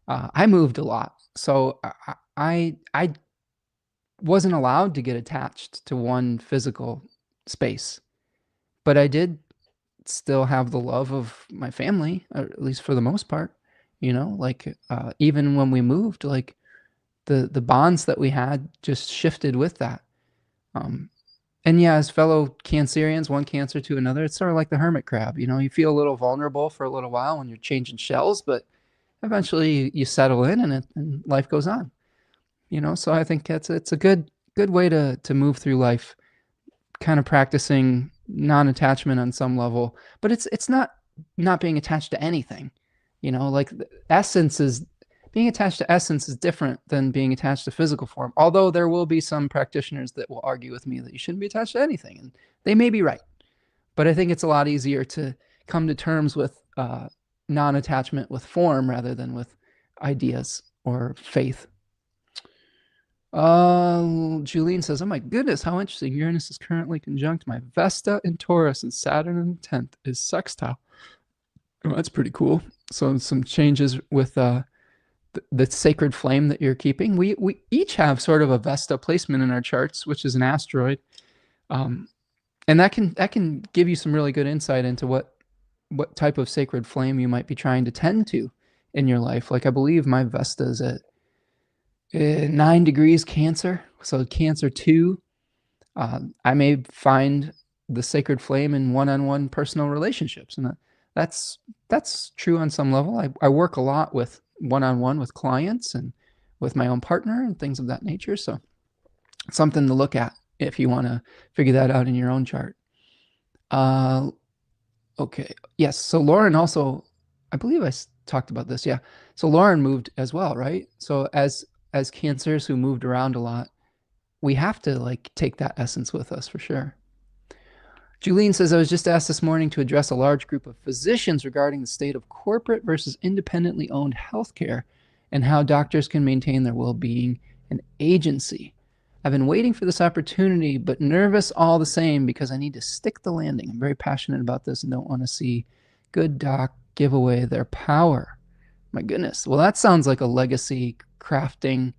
I moved a lot, so I wasn't allowed to get attached to one physical space, but I did still have the love of my family, or at least for the most part. You know, like even when we moved, like the bonds that we had just shifted with that. And yeah, as fellow Cancerians, one Cancer to another, it's sort of like the hermit crab. You know, you feel a little vulnerable for a little while when you're changing shells, but eventually you settle in and life goes on. You know, so I think it's a good way to move through life, kind of practicing non-attachment on some level. But it's not being attached to anything. You know, like being attached to essence is different than being attached to physical form. Although there will be some practitioners that will argue with me that you shouldn't be attached to anything, and they may be right. But I think it's a lot easier to come to terms with non-attachment with form rather than with ideas or faith. Julene says, oh my goodness, how interesting. Uranus is currently conjunct my Vesta in Taurus, and Saturn in the 10th is sextile. Well, that's pretty cool. So some changes with the sacred flame that you're keeping. We each have sort of a Vesta placement in our charts, which is an asteroid, um, and that can give you some really good insight into what type of sacred flame you might be trying to tend to in your life. Like I believe my Vesta is at 9 degrees Cancer, so Cancer 2. I may find the sacred flame in one-on-one personal relationships, and that's that's true on some level. I work a lot with one-on-one with clients and with my own partner and things of that nature. So it's something to look at if you want to figure that out in your own chart. Okay. Yes. So Lauren also, I believe talked about this. Yeah. So Lauren moved as well, right? So as cancers who moved around a lot, we have to like take that essence with us for sure. Julene says, I was just asked this morning to address a large group of physicians regarding the state of corporate versus independently owned healthcare and how doctors can maintain their well-being and agency. I've been waiting for this opportunity, but nervous all the same because I need to stick the landing. I'm very passionate about this and don't want to see good doc give away their power. My goodness. Well, that sounds like a legacy crafting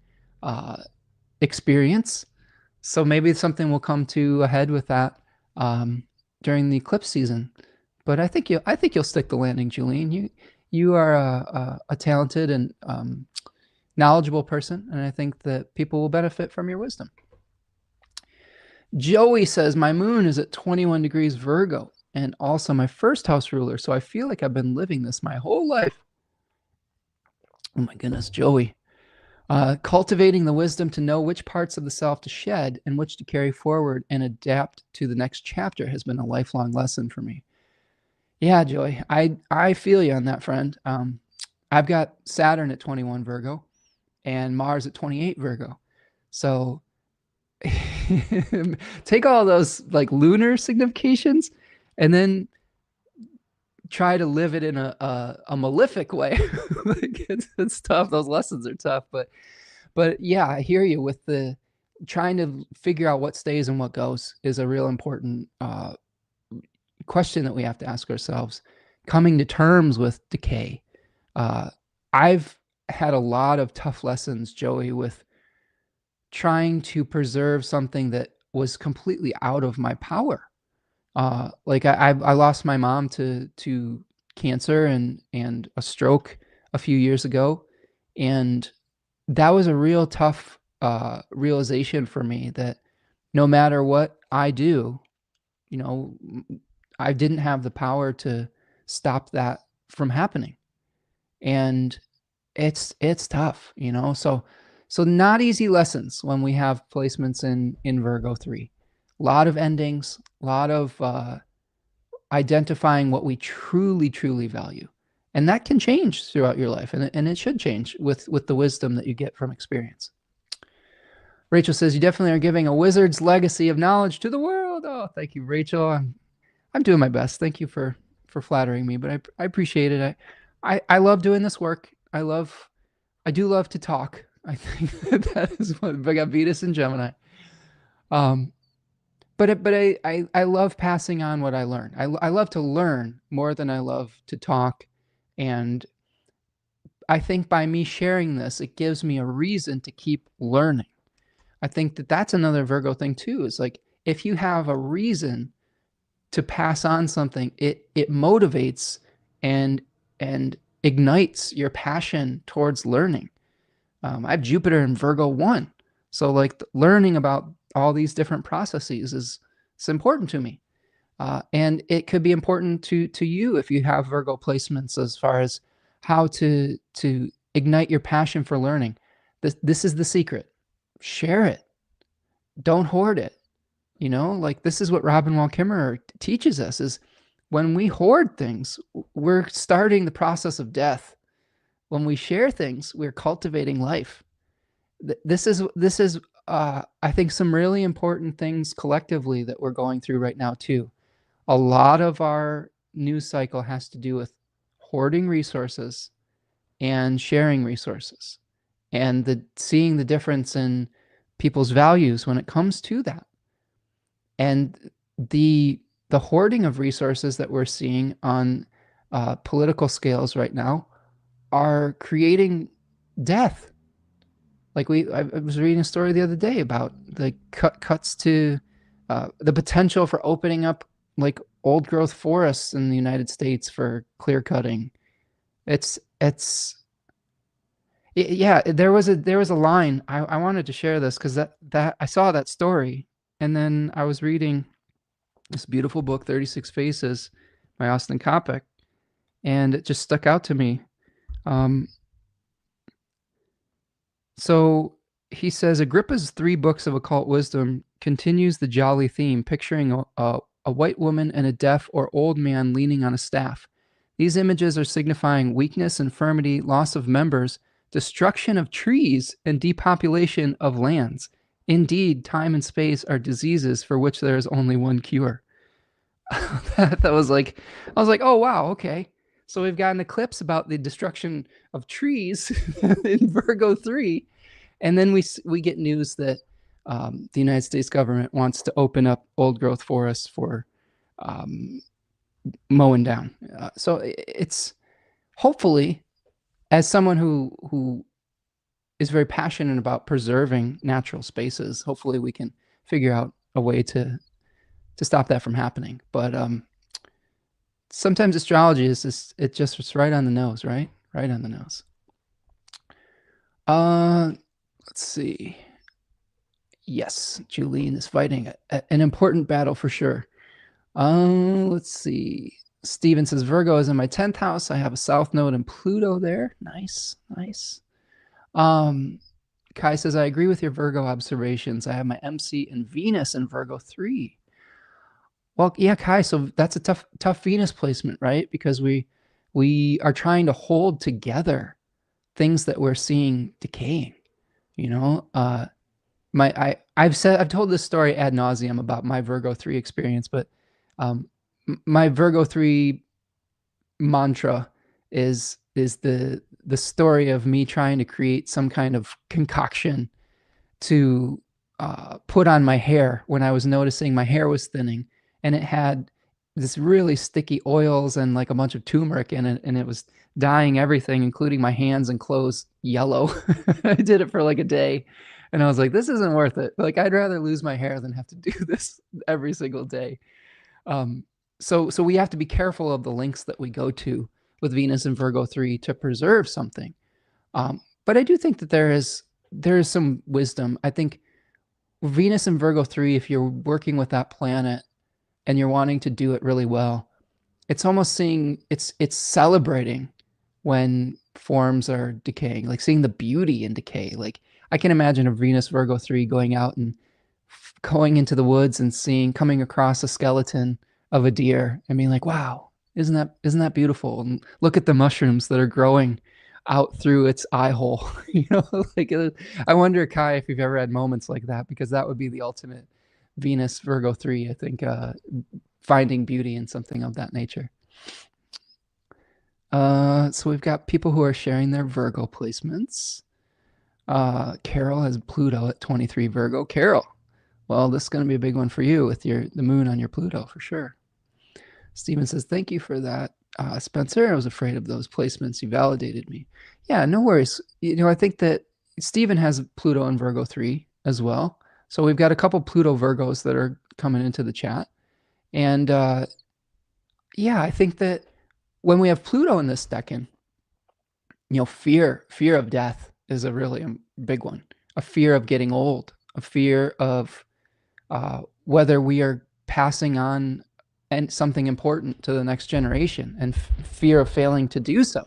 experience. So maybe something will come to a head with that during the eclipse season. But I think you'll stick the landing, Julene. You are a talented and knowledgeable person, and I think that people will benefit from your wisdom. Joey says, my moon is at 21 degrees Virgo and also my first house ruler, so I feel like I've been living this my whole life. Oh my goodness, Joey. Cultivating the wisdom to know which parts of the self to shed and which to carry forward and adapt to the next chapter has been a lifelong lesson for me. Yeah, Joey, I feel you on that, friend. I've got Saturn at 21 Virgo and Mars at 28 Virgo. So take all those like lunar significations and then try to live it in a malefic way. Like it's tough. Those lessons are tough, but yeah, I hear you with the trying to figure out what stays and what goes is a real important question that we have to ask ourselves. Coming to terms with decay. I've had a lot of tough lessons, Joey, with trying to preserve something that was completely out of my power. Like I lost my mom to cancer and a stroke a few years ago, and that was a real tough realization for me that no matter what I do, you know, I didn't have the power to stop that from happening, and it's tough, you know. So not easy lessons when we have placements in Virgo 3. A lot of endings, a lot of identifying what we truly value. And that can change throughout your life, and it should change with the wisdom that you get from experience. Rachel says, you definitely are giving a wizard's legacy of knowledge to the world. Oh, thank you, Rachel. I'm doing my best. Thank you for flattering me, but I appreciate it. I love doing this work. I do love to talk. I think that is what I got Venus and Gemini. But I love passing on what I learn. I love to learn more than I love to talk, and I think by me sharing this, it gives me a reason to keep learning. I think that that's another Virgo thing too. Is like if you have a reason to pass on something, it motivates and ignites your passion towards learning. I have Jupiter in Virgo 1. So like learning about all these different processes it's important to me. And it could be important to you if you have Virgo placements as far as how to ignite your passion for learning. This is the secret. Share it. Don't hoard it. You know, like this is what Robin Wall Kimmerer teaches us is when we hoard things, we're starting the process of death. When we share things, we're cultivating life. This is I think some really important things collectively that we're going through right now too. A lot of our news cycle has to do with hoarding resources and sharing resources and seeing the difference in people's values when it comes to that. And the hoarding of resources that we're seeing on political scales right now are creating death. Like I was reading a story the other day about the cuts to the potential for opening up like old growth forests in the United States for clear cutting. It's yeah. There was a line I wanted to share this because that I saw that story, and then I was reading this beautiful book, 36 Faces, by Austin Coppock, and it just stuck out to me. Um, So he says Agrippa's 3 books of occult wisdom continues the jolly theme, picturing a white woman and a deaf or old man leaning on a staff. These images are signifying weakness, infirmity, loss of members, destruction of trees, and depopulation of lands. Indeed, time and space are diseases for which there is only one cure. that was like, I was like, oh wow, okay. So we've got an eclipse about the destruction of trees in Virgo 3, and then we get news that the United States government wants to open up old growth forests for mowing down. So it's hopefully, as someone who is very passionate about preserving natural spaces, hopefully we can figure out a way to stop that from happening. But sometimes astrology is just it's right on the nose, right? Right on the nose. Let's see. Yes, Julian is fighting an important battle for sure. Let's see. Steven says Virgo is in my 10th house. I have a south node and Pluto there. Nice, nice. Kai says I agree with your Virgo observations. I have my MC and Venus in Virgo 3. Well, yeah, Kai. So that's a tough Venus placement, right? Because we are trying to hold together things that we're seeing decaying. You know, I've told this story ad nauseum about my Virgo 3 experience, but my Virgo 3 mantra is the story of me trying to create some kind of concoction to put on my hair when I was noticing my hair was thinning, and it had this really sticky oils and like a bunch of turmeric in it, and it was dyeing everything, including my hands and clothes, yellow. I did it for like a day, and I was like, this isn't worth it. Like, I'd rather lose my hair than have to do this every single day. So we have to be careful of the links that we go to with Venus and Virgo 3 to preserve something. But I do think that there is some wisdom. I think Venus and Virgo 3, if you're working with that planet and you're wanting to do it really well, it's almost it's celebrating when forms are decaying, like seeing the beauty in decay. Like, I can imagine a Venus Virgo 3 going out and going into the woods and coming across a skeleton of a deer and being like, wow, isn't that beautiful? And look at the mushrooms that are growing out through its eye hole. Like, I wonder, Kai, if you've ever had moments like that, because that would be the ultimate Venus Virgo 3, I think, finding beauty in something of that nature. So we've got people who are sharing their Virgo placements. Carol has Pluto at 23 Virgo. Carol, well, this is going to be a big one for you with the moon on your Pluto for sure. Steven says, thank you for that, Spencer. I was afraid of those placements. You validated me. Yeah, no worries. I think that Steven has Pluto in Virgo 3 as well. So we've got a couple Pluto Virgos that are coming into the chat. And yeah, I think that when we have Pluto in this decan, fear of death is a really big one. A fear of getting old, a fear of whether we are passing on something important to the next generation, and fear of failing to do so.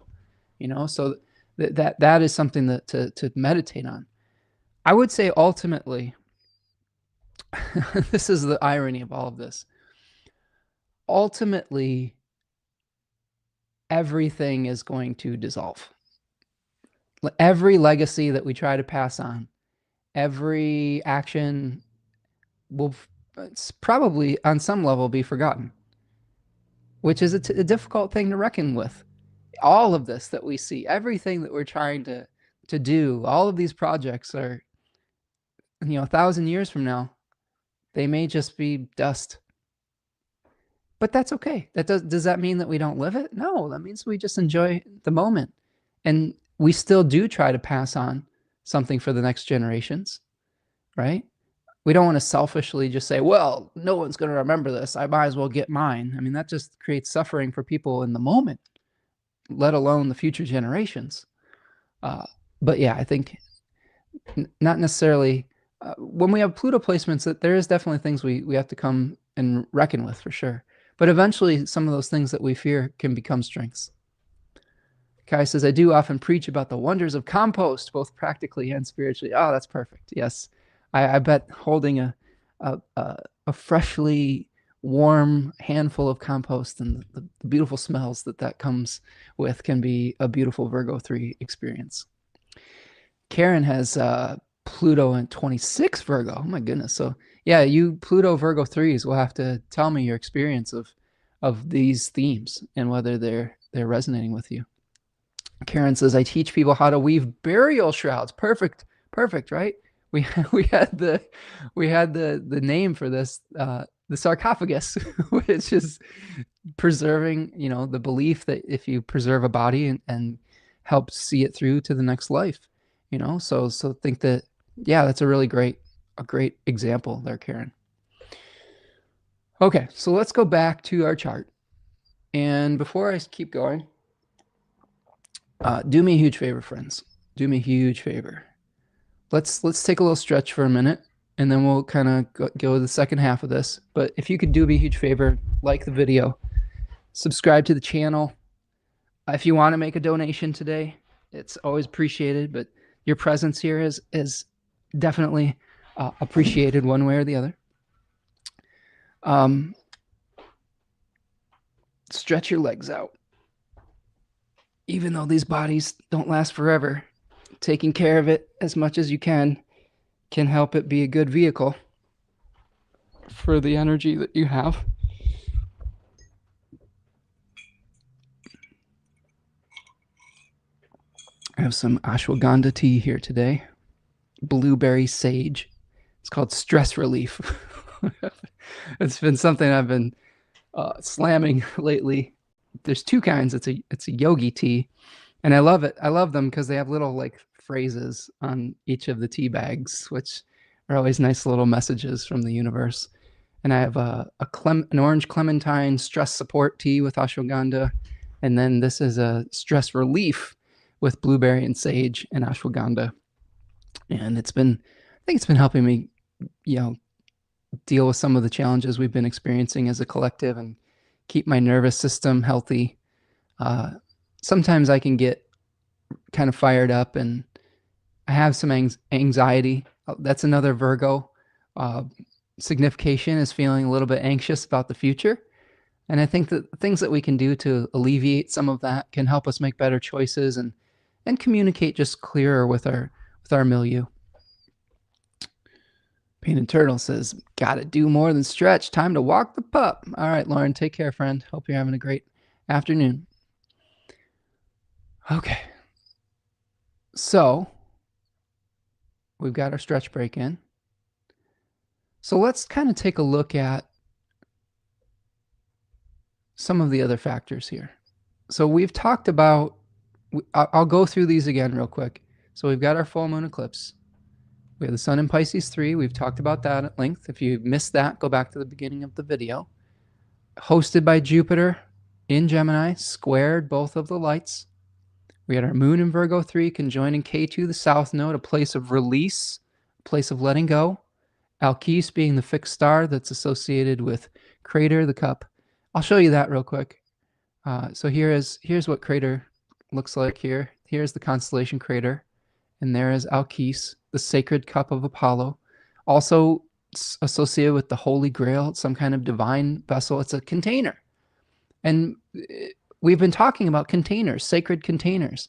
So that is something that to meditate on. I would say ultimately, this is the irony of all of this. Ultimately, everything is going to dissolve. Every legacy that we try to pass on, every action will probably on some level be forgotten, which is a difficult thing to reckon with. All of this that we see, everything that we're trying to do, all of these projects are, 1,000 years from now, they may just be dust. But that's okay. Does that mean that we don't live it? No, that means we just enjoy the moment. And we still do try to pass on something for the next generations, right? We don't want to selfishly just say, well, no one's going to remember this. I might as well get mine. I mean, that just creates suffering for people in the moment, let alone the future generations. But yeah, I think not necessarily when we have Pluto placements, that there is definitely things we have to come and reckon with for sure. But eventually, some of those things that we fear can become strengths. Kai says, I do often preach about the wonders of compost, both practically and spiritually. Oh, that's perfect. Yes. I bet holding a freshly warm handful of compost and the beautiful smells that comes with can be a beautiful Virgo 3 experience. Karen has Pluto in 26 Virgo. Oh my goodness. So yeah, you Pluto Virgo 3s will have to tell me your experience of these themes and whether they're resonating with you. Karen says, I teach people how to weave burial shrouds. Perfect, right? We had the name for this, the sarcophagus, which is preserving, the belief that if you preserve a body and help see it through to the next life, so think that, yeah, that's a really great example there, Karen. Okay, so let's go back to our chart. And before I keep going, do me a huge favor, friends. Do me a huge favor. Let's take a little stretch for a minute, and then we'll kind of go to the second half of this. But if you could do me a huge favor, like the video, subscribe to the channel. If you want to make a donation today, it's always appreciated, but your presence here is definitely appreciated one way or the other. Stretch your legs out. Even though these bodies don't last forever, taking care of it as much as you can help it be a good vehicle for the energy that you have. I have some ashwagandha tea here today. Blueberry sage. It's called stress relief. It's been something I've been slamming lately. There's two kinds. It's a yogi tea, and I love it. I love them because they have little like phrases on each of the tea bags, which are always nice little messages from the universe. And I have an orange clementine stress support tea with ashwagandha, and then this is a stress relief with blueberry and sage and ashwagandha. And I think it's been helping me, deal with some of the challenges we've been experiencing as a collective and keep my nervous system healthy. Sometimes I can get kind of fired up and I have some anxiety. That's another Virgo signification, is feeling a little bit anxious about the future. And I think that things that we can do to alleviate some of that can help us make better choices and communicate just clearer with our milieu. Painted Turtle says, gotta do more than stretch. Time to walk the pup. All right, Lauren, take care, friend. Hope you're having a great afternoon. Okay. So we've got our stretch break in. So let's kind of take a look at some of the other factors here. So we've talked about, I'll go through these again real quick. So we've got our full moon eclipse. We have the sun in Pisces 3. We've talked about that at length. If you missed that, go back to the beginning of the video. Hosted by Jupiter in Gemini, squared both of the lights. We had our moon in Virgo 3 conjoining K2, the south node, a place of release, a place of letting go. Alkes being the fixed star that's associated with Crater, the cup. I'll show you that real quick. So here's what Crater looks like here. Here's the constellation Crater. And there is Alkes, the sacred cup of Apollo, also associated with the Holy Grail, some kind of divine vessel. It's a container. And we've been talking about containers, sacred containers.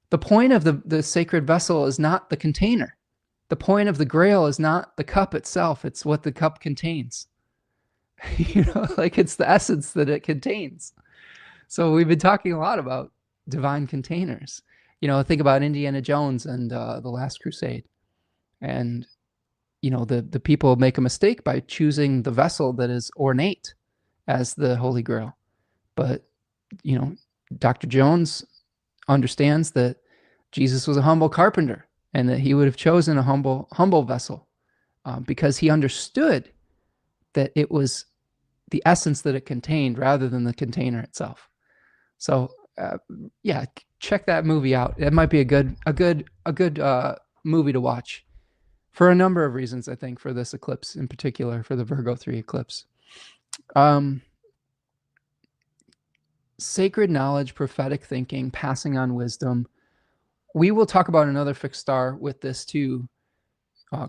The point of the sacred vessel is not the container. The point of the Grail is not the cup itself. It's what the cup contains. Like it's the essence that it contains. So we've been talking a lot about divine containers. Think about Indiana Jones and The Last Crusade. And, the people make a mistake by choosing the vessel that is ornate as the Holy Grail. But, you know, Dr. Jones understands that Jesus was a humble carpenter and that he would have chosen a humble vessel because he understood that it was the essence that it contained rather than the container itself. So yeah, check that movie out. It might be a good movie to watch for a number of reasons, I think, for this eclipse in particular, for the Virgo 3 eclipse. Sacred knowledge, prophetic thinking, passing on wisdom. We will talk about another fixed star with this too,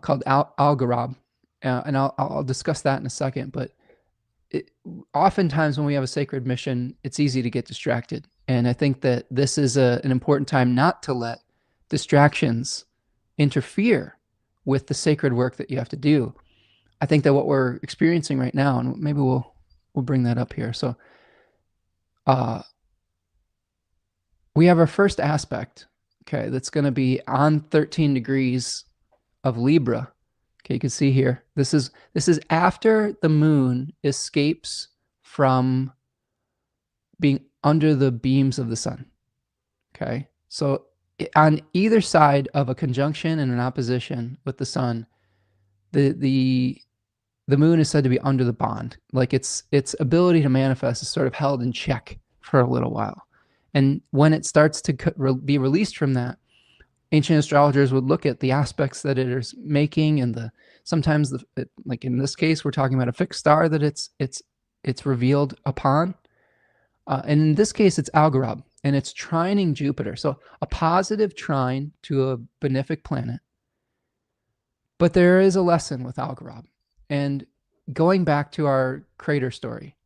called Algorab, and I'll discuss that in a second. But oftentimes when we have a sacred mission, it's easy to get distracted. And I think that this is an important time not to let distractions interfere with the sacred work that you have to do. I think that what we're experiencing right now, and maybe we'll bring that up here. So we have our first aspect, okay, that's going to be on 13 degrees of Libra. Okay, you can see here, this is after the moon escapes from being under the beams of the sun. Okay, so on either side of a conjunction and an opposition with the sun, the moon is said to be under the bond, like its ability to manifest is sort of held in check for a little while. And when it starts to be released from that, ancient astrologers would look at the aspects that it is making, and sometimes like in this case, we're talking about a fixed star that it's revealed upon. And in this case, it's Algorab, and it's trining Jupiter. So a positive trine to a benefic planet. But there is a lesson with Algorab. And going back to our crater story,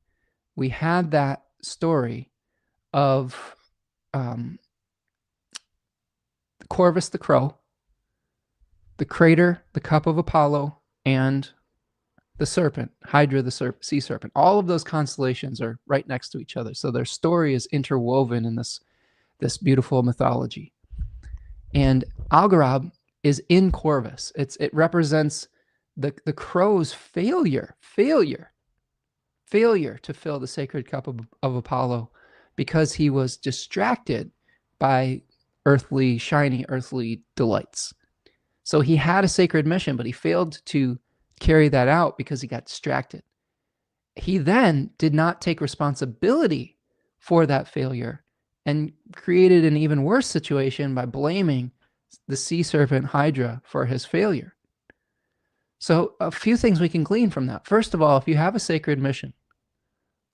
we had that story of Corvus the crow, the crater, the cup of Apollo, and the serpent, Hydra the sea serpent. All of those constellations are right next to each other. So their story is interwoven in this beautiful mythology. And Algorab is in Corvus. It represents the crow's failure to fill the sacred cup of Apollo, because he was distracted by shiny earthly delights. So he had a sacred mission, but he failed to carry that out because he got distracted. He then did not take responsibility for that failure and created an even worse situation by blaming the sea serpent Hydra for his failure. So a few things we can glean from that. First of all, if you have a sacred mission,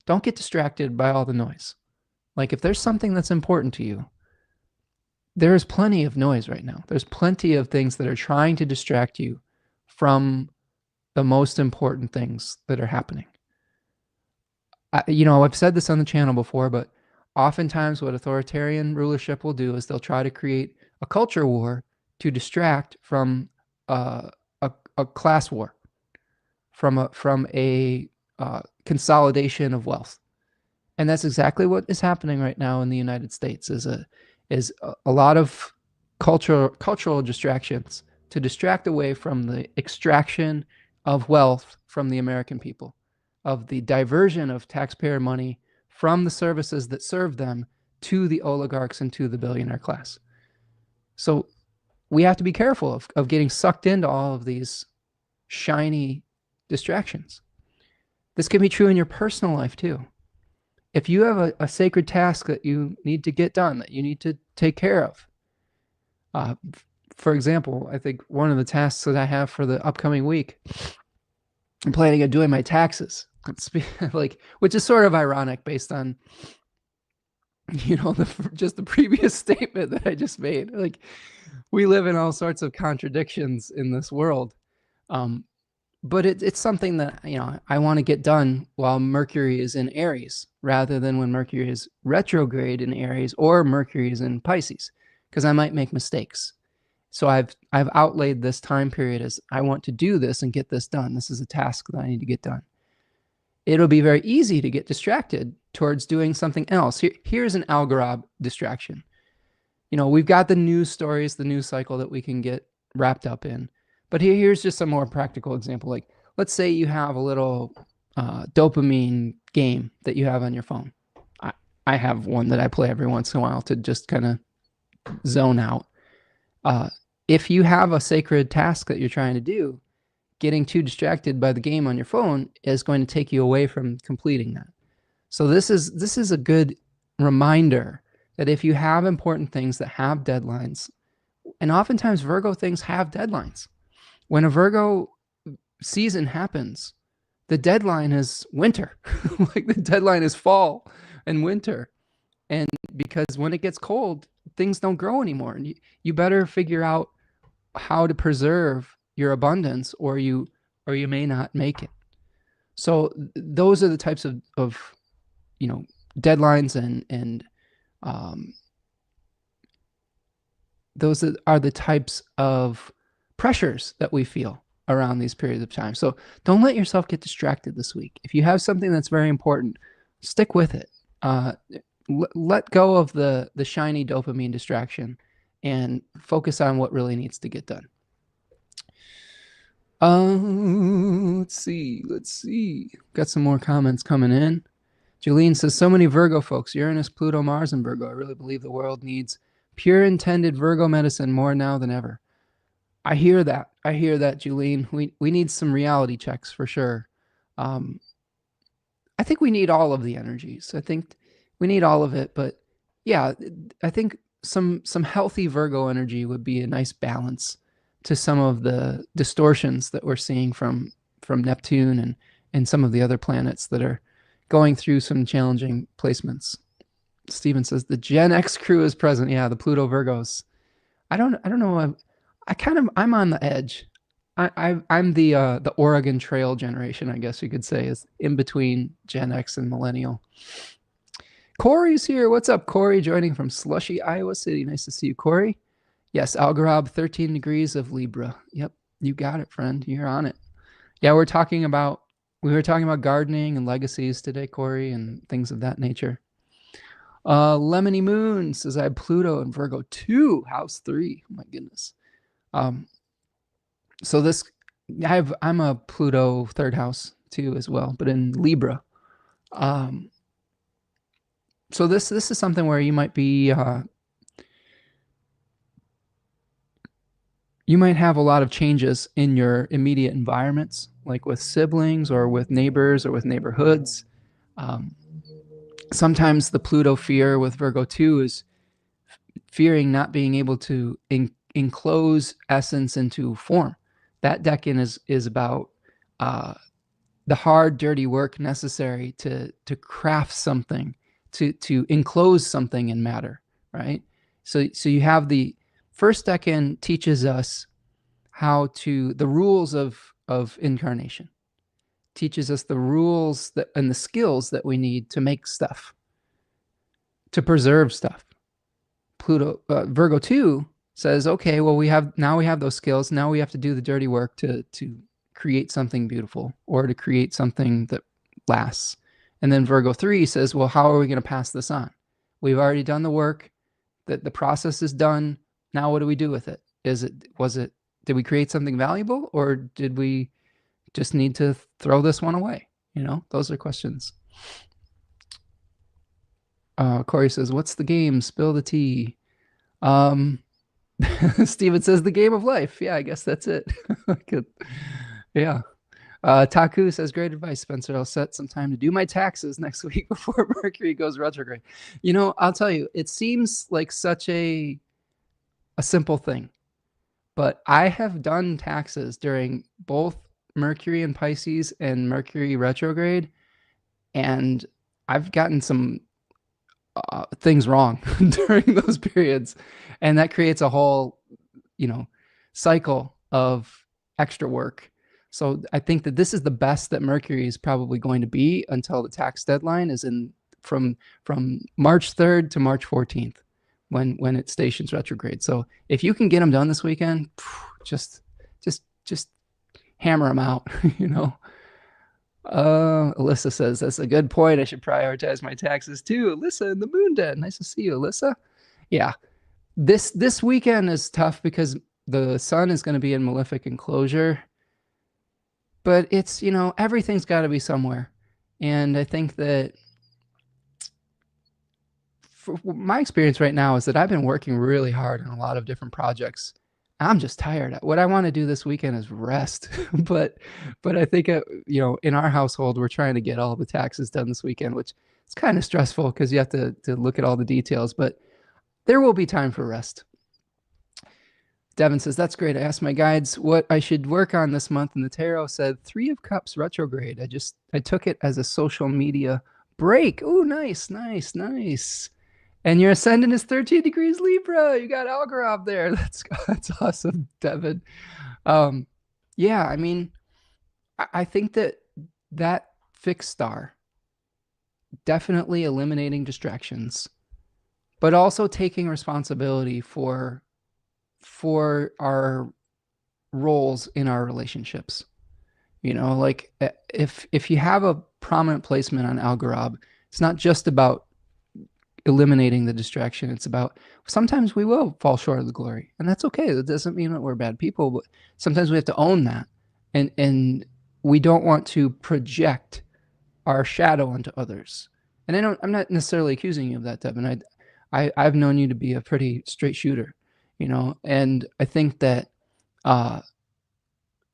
don't get distracted by all the noise. Like if there's something that's important to you, there is plenty of noise right now. There's plenty of things that are trying to distract you from the most important things that are happening. I've said this on the channel before, but oftentimes what authoritarian rulership will do is they'll try to create a culture war to distract from a class war, from a consolidation of wealth. And that's exactly what is happening right now in the United States, is a lot of cultural distractions to distract away from the extraction of wealth from the American people, of the diversion of taxpayer money from the services that serve them to the oligarchs and to the billionaire class. So we have to be careful of getting sucked into all of these shiny distractions. This can be true in your personal life too. If you have a sacred task that you need to get done, that you need to take care of, for example, I think one of the tasks that I have for the upcoming week, I'm planning on doing my taxes, which is sort of ironic based on, just the previous statement that I just made. Like, we live in all sorts of contradictions in this world. But it's something that, I want to get done while Mercury is in Aries, rather than when Mercury is retrograde in Aries or Mercury is in Pisces, because I might make mistakes. So I've outlaid this time period as I want to do this and get this done. This is a task that I need to get done. It'll be very easy to get distracted towards doing something else. Here's an Algorab distraction. We've got the news stories, the news cycle that we can get wrapped up in. But here's just some more practical example. Like, let's say you have a little dopamine game that you have on your phone. I have one that I play every once in a while to just kind of zone out. If you have a sacred task that you're trying to do, getting too distracted by the game on your phone is going to take you away from completing that. So this is a good reminder that if you have important things that have deadlines, and oftentimes Virgo things have deadlines. When a Virgo season happens, the deadline is winter. Like the deadline is fall and winter. And because when it gets cold, things don't grow anymore. And you better figure out how to preserve your abundance, or you may not make it. So those are the types of deadlines and those are the types of pressures that we feel around these periods of time. So don't let yourself get distracted this week. If you have something that's very important, stick with it. Let go of the shiny dopamine distraction and focus on what really needs to get done. Let's see. Got some more comments coming in. Julene says, so many Virgo folks, Uranus, Pluto, Mars, and Virgo. I really believe the world needs pure intended Virgo medicine more now than ever. I hear that, Julene. We need some reality checks for sure. I think we need all of the energies. I think we need all of it, but yeah, I think some healthy Virgo energy would be a nice balance to some of the distortions that we're seeing from Neptune and some of the other planets that are going through some challenging placements. Steven says the Gen X crew is present. Yeah, the Pluto Virgos. I don't know. I'm on the edge. I'm the Oregon Trail generation, I guess you could say, is in between Gen X and Millennial. Corey's here. What's up, Corey? Joining from slushy Iowa City. Nice to see you, Corey. Yes, Algorab, 13 degrees of Libra. Yep, you got it, friend. You're on it. Yeah, we were talking about gardening and legacies today, Corey, and things of that nature. Lemony Moon says I have Pluto and Virgo 2, house 3. Oh my goodness. So this, I'm a Pluto third house too as well, but in Libra. So this is something where you might be, you might have a lot of changes in your immediate environments, like with siblings or with neighbors or with neighborhoods. Sometimes the Pluto fear with Virgo 2 is fearing not being able to enclose essence into form. That decan is about the hard, dirty work necessary to craft something, to enclose something in matter, right? So you have the first decan teaches us the rules of incarnation, teaches us the rules and the skills that we need to make stuff, to preserve stuff. Virgo 2 says, okay, well, we have those skills. Now we have to do the dirty work to create something beautiful or to create something that lasts. And then Virgo 3 says, well, how are we going to pass this on? We've already done the work, that the process is done. Now what do we do with it? Did we create something valuable, or did we just need to throw this one away? Those are questions. Corey says, what's the game? Spill the tea. Steven says the game of life. Yeah, I guess that's it. Good. Yeah. Taku says, great advice, Spencer. I'll set some time to do my taxes next week before Mercury goes retrograde. I'll tell you, it seems like such a simple thing, but I have done taxes during both Mercury in Pisces and Mercury retrograde, and I've gotten some things wrong during those periods, and that creates a whole cycle of extra work. So I think that this is the best that Mercury is probably going to be until the tax deadline is from March 3rd to March 14th when it stations retrograde. So if you can get them done this weekend, just hammer them out. Alyssa says, that's a good point. I should prioritize my taxes too. Alyssa in the Moon Den. Nice to see you, Alyssa. Yeah. This weekend is tough because the sun is going to be in malefic enclosure. but it's, everything's got to be somewhere. And I think that my experience right now is that I've been working really hard on a lot of different projects. I'm just tired. What I want to do this weekend is rest. but I think in our household we're trying to get all the taxes done this weekend, which is kind of stressful because you have to look at all the details, but there will be time for rest. Devin says, that's great. I asked my guides what I should work on this month, and the tarot said 3 of Cups retrograde. I took it as a social media break. Oh, nice, nice, nice. And your ascendant is 13 degrees Libra. You got Algorab there. That's awesome, Devin. Yeah, I mean, I think that fixed star, definitely eliminating distractions, but also taking responsibility for our roles in our relationships. Like if you have a prominent placement on Algorab, it's not just about eliminating the distraction. It's about sometimes we will fall short of the glory, and that's okay. That doesn't mean that we're bad people, but sometimes we have to own that, and we don't want to project our shadow onto others. And I'm not necessarily accusing you of that, Devin. I've known you to be a pretty straight shooter, and I think that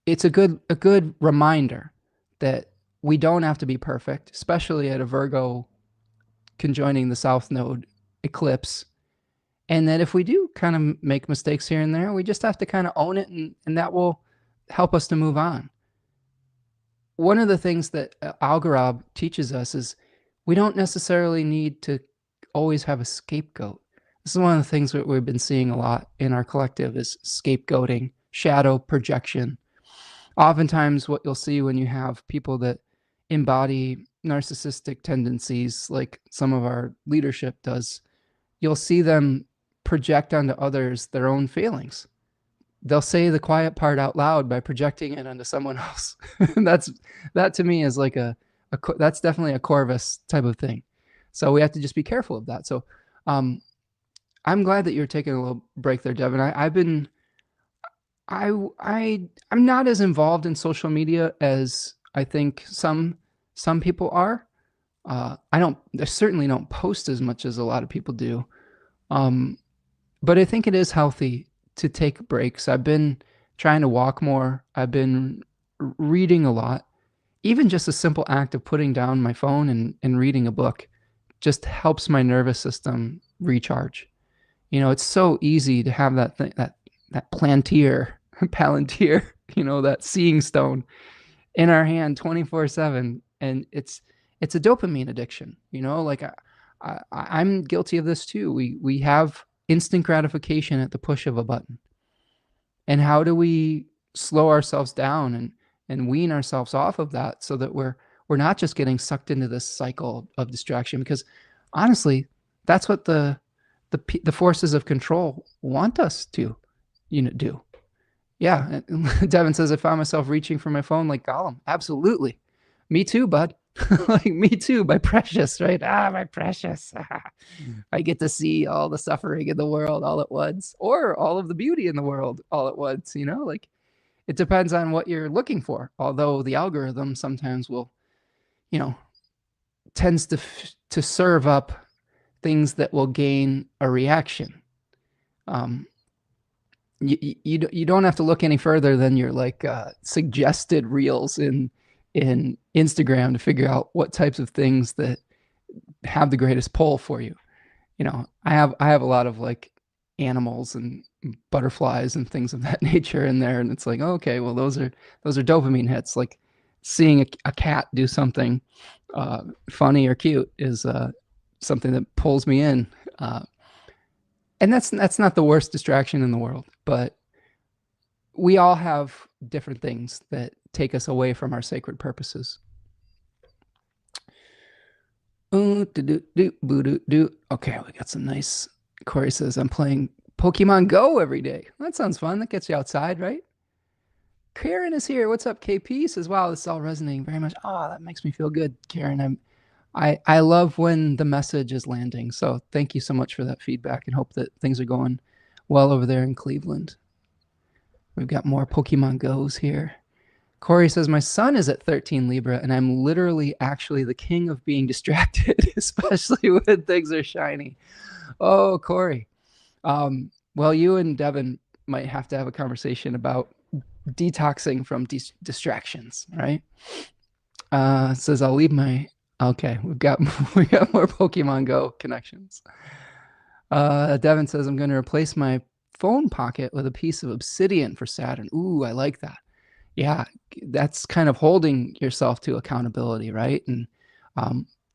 it's a good reminder that we don't have to be perfect, especially at a Virgo conjoining the South Node eclipse. And that if we do kind of make mistakes here and there, we just have to kind of own it, and that will help us to move on. One of the things that Algorab teaches us is we don't necessarily need to always have a scapegoat. This is one of the things that we've been seeing a lot in our collective is scapegoating, shadow projection. Oftentimes what you'll see when you have people that embody narcissistic tendencies like some of our leadership does, you'll see them project onto others their own failings. They'll say the quiet part out loud by projecting it onto someone else. That to me is like that's definitely a Corvus type of thing. So we have to just be careful of that. So I'm glad that you're taking a little break there, Devin. I'm not as involved in social media as I think some people are. I certainly don't post as much as a lot of people do. But I think it is healthy to take breaks. I've been trying to walk more. I've been reading a lot. Even just a simple act of putting down my phone and reading a book just helps my nervous system recharge. It's so easy to have that thing, that palantir, that seeing stone in our hand 24/7. And it's a dopamine addiction, like I'm guilty of this too. We have instant gratification at the push of a button. And how do we slow ourselves down and wean ourselves off of that so that we're not just getting sucked into this cycle of distraction? Because honestly, that's what the forces of control want us to do. Yeah. Devin says, I found myself reaching for my phone like Gollum. Absolutely. Me too, bud. Like me too, my precious, right? My precious. I get to see all the suffering in the world all at once, or all of the beauty in the world all at once. Like it depends on what you're looking for. Although the algorithm sometimes will, tends to serve up things that will gain a reaction. You don't have to look any further than your suggested reels in Instagram to figure out what types of things that have the greatest pull for you. I have a lot of animals and butterflies and things of that nature in there, and it's like, oh, okay, well those are dopamine hits. Like seeing a cat do something funny or cute is something that pulls me in. And that's not the worst distraction in the world, but we all have different things that take us away from our sacred purposes. Okay, we got some nice. Corey says, I'm playing Pokemon Go every day. That sounds fun. That gets you outside, right? Karen is here. What's up, KP? Says, wow, this is all resonating very much. Oh, that makes me feel good, Karen. I love when the message is landing. So thank you so much for that feedback, and hope that things are going well over there in Cleveland. We've got more Pokemon Go's here. Corey says, my sun is at 13 Libra, and I'm literally actually the king of being distracted, especially when things are shiny. Oh, Corey. Well, you and Devin might have to have a conversation about detoxing from distractions, right? Says, I'll leave my... Okay, we got more Pokemon Go connections. Devin says, I'm going to replace my phone pocket with a piece of obsidian for Saturn. Ooh, I like that. Yeah, that's kind of holding yourself to accountability, right? And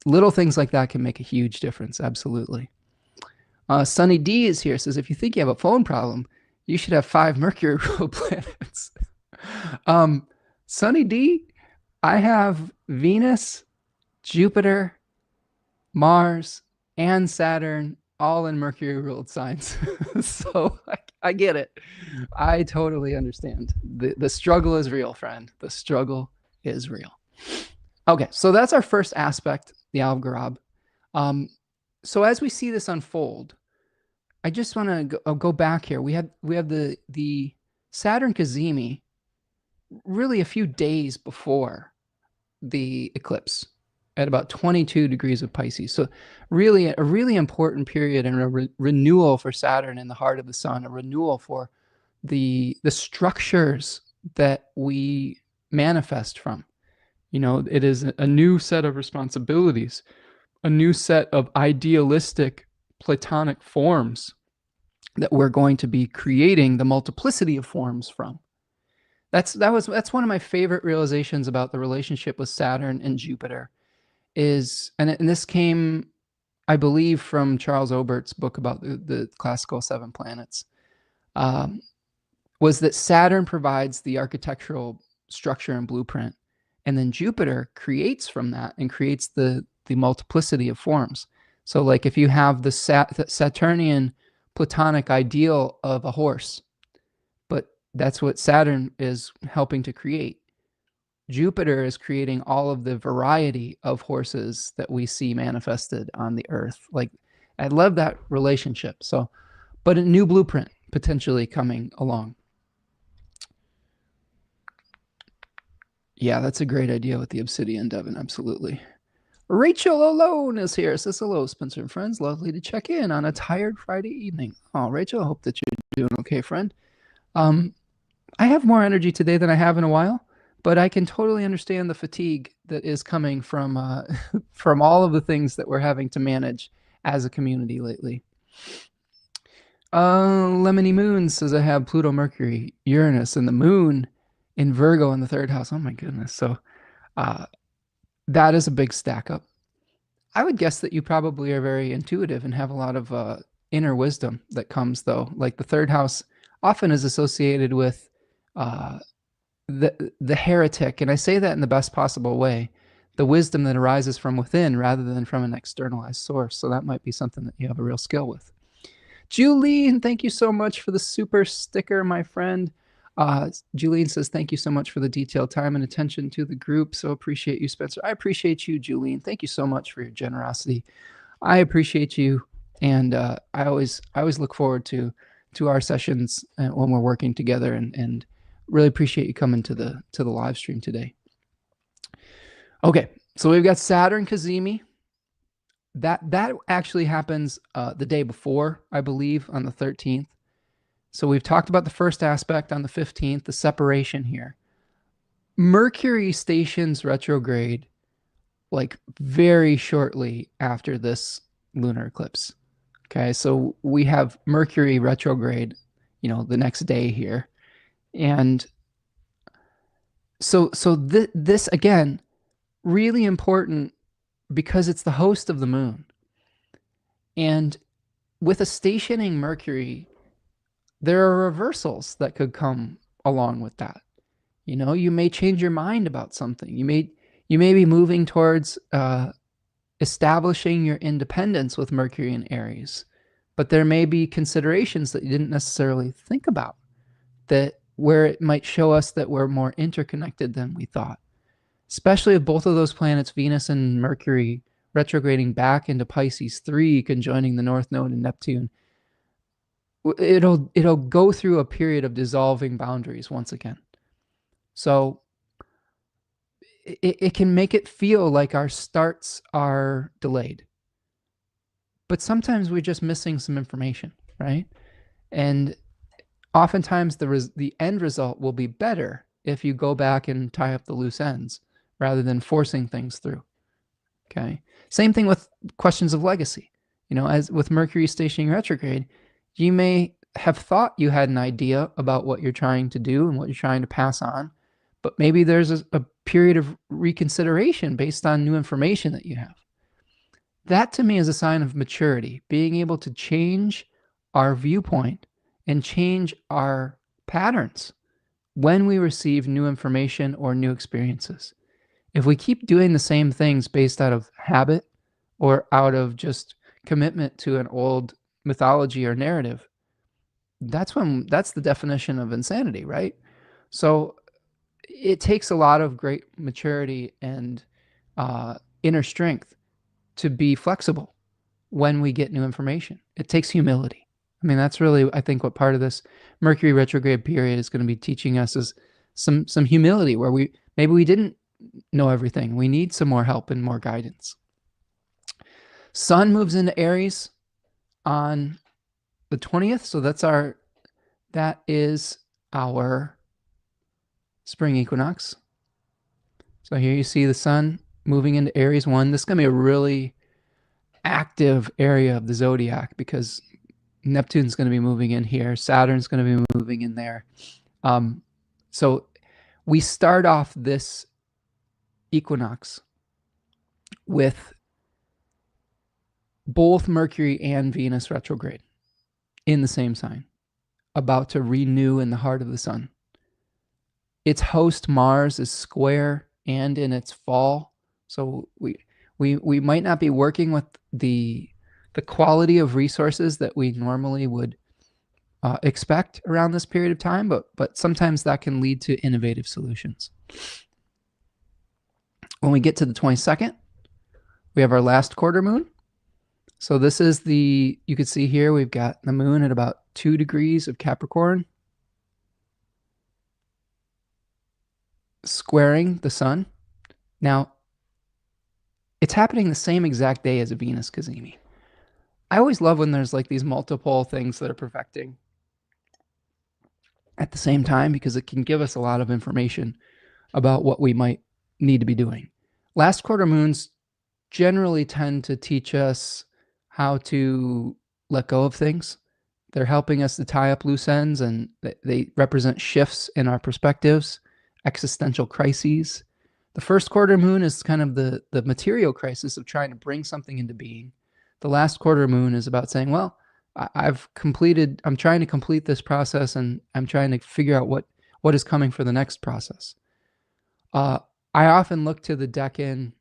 little things like that can make a huge difference. Absolutely. Sunny D is here. Says, if you think you have a phone problem, you should have 5 Mercury ruled planets. Sunny D, I have Venus, Jupiter, Mars, and Saturn all in Mercury ruled signs. So I get it. I totally understand. The struggle is real, friend. The struggle is real. Okay, so that's our first aspect, the Algarab. So as we see this unfold, I just want to go back here. We have the Saturn Cazimi really a few days before the eclipse at about 22 degrees of Pisces. So really a really important period and a renewal for Saturn in the heart of the sun, a renewal for the structures that we manifest from. You know, it is a new set of responsibilities, a new set of idealistic Platonic forms that we're going to be creating the multiplicity of forms from. That's one of my favorite realizations about the relationship with Saturn and Jupiter is, and this came, I believe, from Charles Obert's book about the classical 7 planets, was that Saturn provides the architectural structure and blueprint, and then Jupiter creates from that and creates the multiplicity of forms. So like if you have the Saturnian Platonic ideal of a horse, but that's what Saturn is helping to create. Jupiter is creating all of the variety of horses that we see manifested on the earth. Like, I love that relationship. So, but a new blueprint potentially coming along. Yeah, that's a great idea with the obsidian, Devin. Absolutely. Rachel Alone is here. Says, hello, Spencer and friends. Lovely to check in on a tired Friday evening. Oh, Rachel, I hope that you're doing okay, friend. I have more energy today than I have in a while, but I can totally understand the fatigue that is coming from from all of the things that we're having to manage as a community lately. Lemony Moon says, I have Pluto, Mercury, Uranus, and the moon in Virgo in the 3rd house. Oh my goodness. So that is a big stack up. I would guess that you probably are very intuitive and have a lot of inner wisdom that comes, though. Like the 3rd house often is associated with the heretic, and I say that in the best possible way, the wisdom that arises from within rather than from an externalized source. So that might be something that you have a real skill with. Julie, thank you so much for the super sticker, my friend. Julene says, thank you so much for the detailed time and attention to the group. So appreciate you, Spencer. I appreciate you, Julene. Thank you so much for your generosity. I appreciate you. And I always look forward to our sessions when we're working together, and really appreciate you coming to the live stream today. Okay, so we've got Saturn Cazimi. That actually happens the day before, I believe, on the 13th. So we've talked about the first aspect on the 15th, the separation here. Mercury stations retrograde like very shortly after this lunar eclipse. Okay, so we have Mercury retrograde, you know, the next day here. And so this, again, really important because it's the host of the moon. And with a stationing Mercury, there are reversals that could come along with that. You know, you may change your mind about something. You may be moving towards establishing your independence with Mercury in Aries, but there may be considerations that you didn't necessarily think about, that where it might show us that we're more interconnected than we thought. Especially if both of those planets, Venus and Mercury, retrograding back into Pisces 3, conjoining the North Node and Neptune, it'll go through a period of dissolving boundaries once again. So it can make it feel like our starts are delayed. But sometimes we're just missing some information, right? And oftentimes the end result will be better if you go back and tie up the loose ends rather than forcing things through. Okay. Same thing with questions of legacy. As with Mercury stationing retrograde, you may have thought you had an idea about what you're trying to do and what you're trying to pass on, but maybe there's a period of reconsideration based on new information that you have. That to me is a sign of maturity, being able to change our viewpoint and change our patterns when we receive new information or new experiences. If we keep doing the same things based out of habit or out of just commitment to an old mythology or narrative, that's the definition of insanity, right? So it takes a lot of great maturity and inner strength to be flexible when we get new information. It takes humility. I mean, that's really, I think, what part of this Mercury retrograde period is going to be teaching us is some humility, where maybe we didn't know everything. We need some more help and more guidance. Sun moves into Aries on the 20th. So that is our spring equinox. So here you see the sun moving into Aries 1. This is going to be a really active area of the zodiac because Neptune's going to be moving in here. Saturn's going to be moving in there. So we start off this equinox with both Mercury and Venus retrograde in the same sign, about to renew in the heart of the sun. Its host Mars is square and in its fall. So we might not be working with the quality of resources that we normally would expect around this period of time, but sometimes that can lead to innovative solutions. When we get to the 22nd, we have our last quarter moon. So this is you can see here, we've got the moon at about 2 degrees of Capricorn, squaring the sun. Now, it's happening the same exact day as a Venus cazimi. I always love when there's like these multiple things that are perfecting at the same time, because it can give us a lot of information about what we might need to be doing. Last quarter moons generally tend to teach us how to let go of things. They're helping us to tie up loose ends, and they represent shifts in our perspectives, existential crises. The first quarter moon is kind of the material crisis of trying to bring something into being. The last quarter moon is about saying, well, I'm trying to complete this process, and I'm trying to figure out what is coming for the next process. I often look to the decan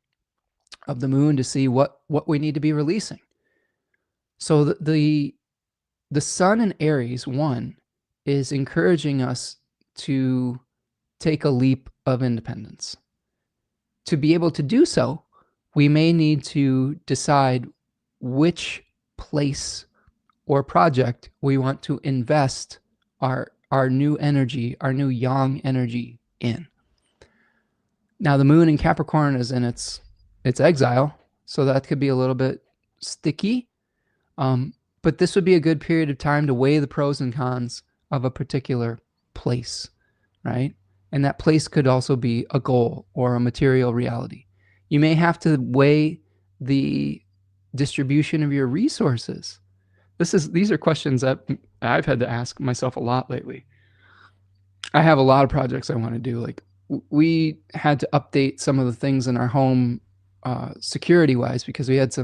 of the moon to see what we need to be releasing. So the sun in Aries 1 is encouraging us to take a leap of independence. To be able to do so, we may need to decide which place or project we want to invest our new energy, our new yang energy in. Now, the moon in Capricorn is in its exile, so that could be a little bit sticky. But this would be a good period of time to weigh the pros and cons of a particular place, right? And that place could also be a goal or a material reality. You may have to weigh the distribution of your resources. These are questions that I've had to ask myself a lot lately. I have a lot of projects I want to do. Like, we had to update some of the things in our home security wise, because we had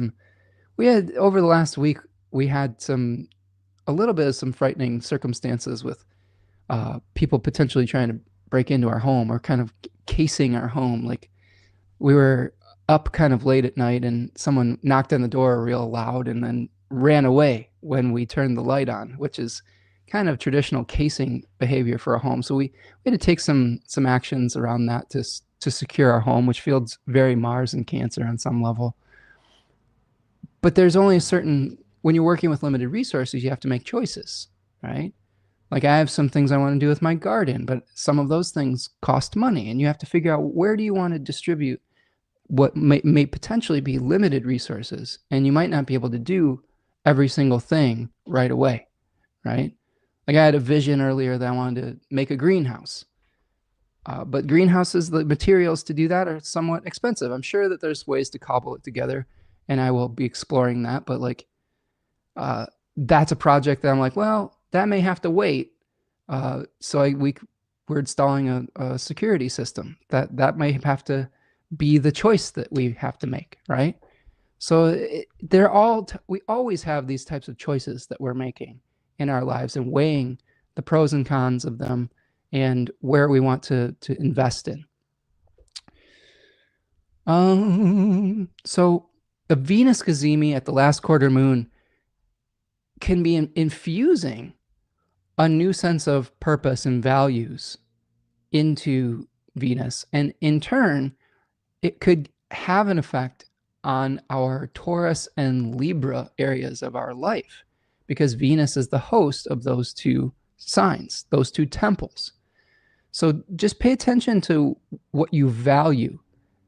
over the last week, we had a little bit of some frightening circumstances with people potentially trying to break into our home or kind of casing our home. Like, we were up kind of late at night and someone knocked on the door real loud and then ran away when we turned the light on, which is kind of traditional casing behavior for a home. So we had to take some actions around that to secure our home, which feels very Mars and Cancer on some level. But there's only when you're working with limited resources, you have to make choices, right? Like I have some things I want to do with my garden, but some of those things cost money, and you have to figure out where do you want to distribute what may potentially be limited resources, and you might not be able to do every single thing right away, right? Like I had a vision earlier that I wanted to make a greenhouse. But greenhouses, the materials to do that are somewhat expensive. I'm sure that there's ways to cobble it together, and I will be exploring that. But like, that's a project that I'm like, well, that may have to wait. We're installing a security system that may have to be the choice that we have to make, right? So we always have these types of choices that we're making in our lives and weighing the pros and cons of them and where we want to invest in. So the Venus cazimi at the last quarter moon can be infusing a new sense of purpose and values into Venus. And in turn, it could have an effect on our Taurus and Libra areas of our life because Venus is the host of those two signs, those two temples. So just pay attention to what you value.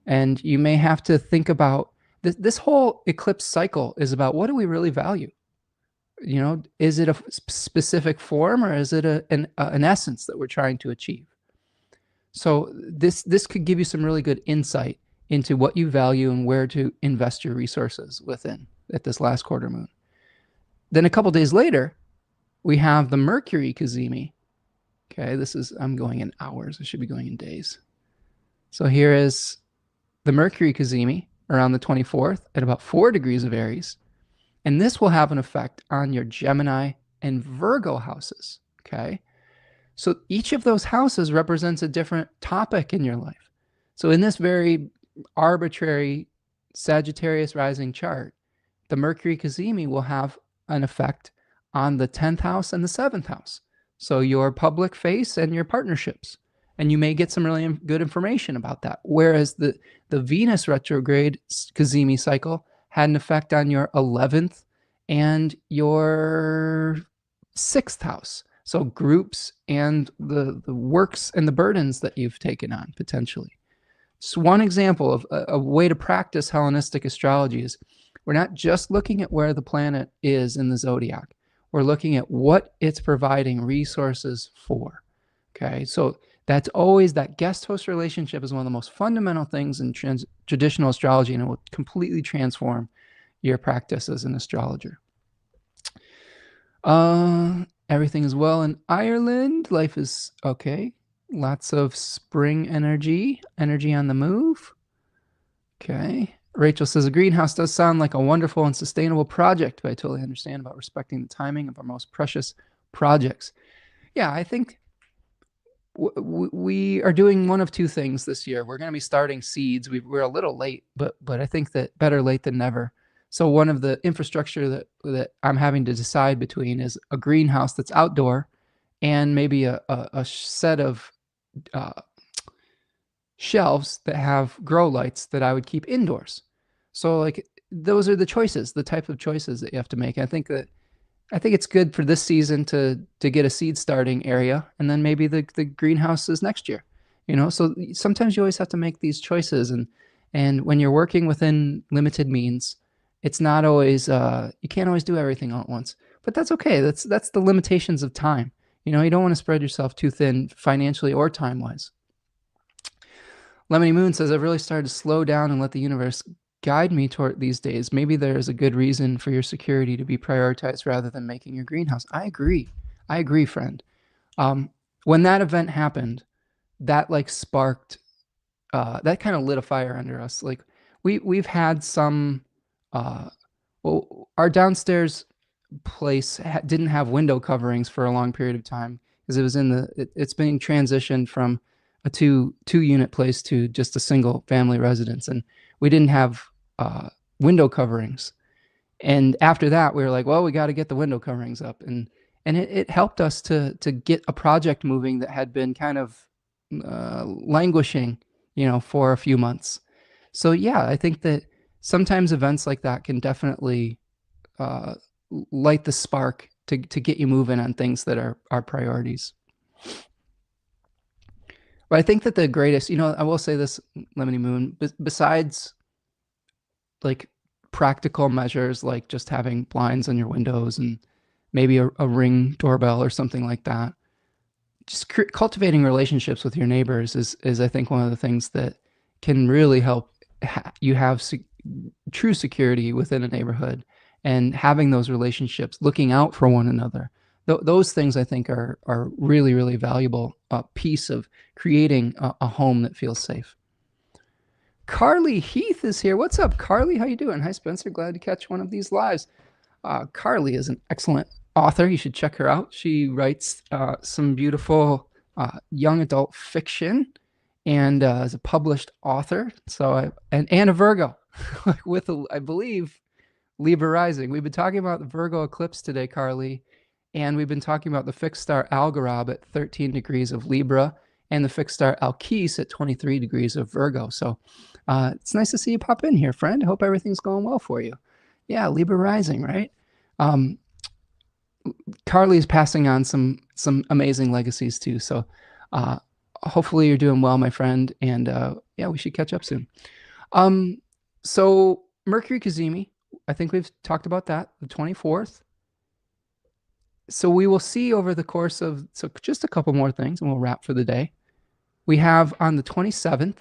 And you may have to think about this whole eclipse cycle is about what do we really value? You know, is it a specific form or is it an essence that we're trying to achieve? So this could give you some really good insight into what you value and where to invest your resources within at this last quarter moon. Then a couple days later, we have the Mercury cazimi. Okay, I'm going in hours. I should be going in days. So here is the Mercury cazimi around the 24th at about 4 degrees of Aries. And this will have an effect on your Gemini and Virgo houses. Okay. So each of those houses represents a different topic in your life. So in this very arbitrary Sagittarius rising chart, the Mercury cazimi will have an effect on the 10th house and the 7th house. So your public face and your partnerships. And you may get some really good information about that. Whereas the Venus retrograde cazimi cycle had an effect on your 11th and your 6th house. So groups and the works and the burdens that you've taken on potentially. Just one example of a way to practice Hellenistic astrology is we're not just looking at where the planet is in the zodiac. We're looking at what it's providing resources for. Okay, so that's always that guest-host relationship is one of the most fundamental things in traditional astrology, and it will completely transform your practice as an astrologer. Everything is well in Ireland. Life is okay. Lots of spring energy on the move. Okay. Rachel says a greenhouse does sound like a wonderful and sustainable project, but I totally understand about respecting the timing of our most precious projects. Yeah, I think we are doing one of two things this year. We're going to be starting seeds. We're a little late, but I think that better late than never. So one of the infrastructure that I'm having to decide between is a greenhouse that's outdoor and maybe a set of shelves that have grow lights that I would keep indoors. So like those are the choices, the type of choices that you have to make. I think it's good for this season to get a seed starting area, and then maybe the greenhouse is next year. You know, so sometimes you always have to make these choices, and when you're working within limited means, it's not always you can't always do everything all at once. But that's okay. That's the limitations of time. You know, you don't want to spread yourself too thin financially or time-wise. Lemony Moon says, I've really started to slow down and let the universe guide me toward these days. Maybe there's a good reason for your security to be prioritized rather than making your greenhouse. I agree, friend. When that event happened, that like sparked, that kind of lit a fire under us. Like we've had some, well, our downstairs place didn't have window coverings for a long period of time because it was it's being transitioned from a two unit place to just a single family residence, and we didn't have window coverings. And after that, we were like, well, we got to get the window coverings up, and it helped us to get a project moving that had been kind of languishing, for a few months. So yeah, I think that sometimes events like that can definitely light the spark to get you moving on things that are priorities. But I think that the greatest, I will say this, Lemony Moon, besides like practical measures like just having blinds on your windows and maybe a Ring doorbell or something like that, just cultivating relationships with your neighbors is I think one of the things that can really help you have true security within a neighborhood, and having those relationships, looking out for one another. Those things I think are really, really valuable piece of creating a home that feels safe. Carly Heath is here. What's up, Carly? How you doing? Hi, Spencer. Glad to catch one of these lives. Carly is an excellent author. You should check her out. She writes some beautiful young adult fiction, and is a published author. So and a Virgo with I believe Libra rising. We've been talking about the Virgo eclipse today, Carly, and we've been talking about the fixed star Algorab at 13 degrees of Libra and the fixed star Alkis at 23 degrees of Virgo. So it's nice to see you pop in here, friend. I hope everything's going well for you. Yeah, Libra rising, right? Carly is passing on some amazing legacies too. So hopefully you're doing well, my friend. And yeah, we should catch up soon. So Mercury Cazimi, I think we've talked about that, the 24th. So we will see over the course of, so just a couple more things and we'll wrap for the day. We have on the 27th,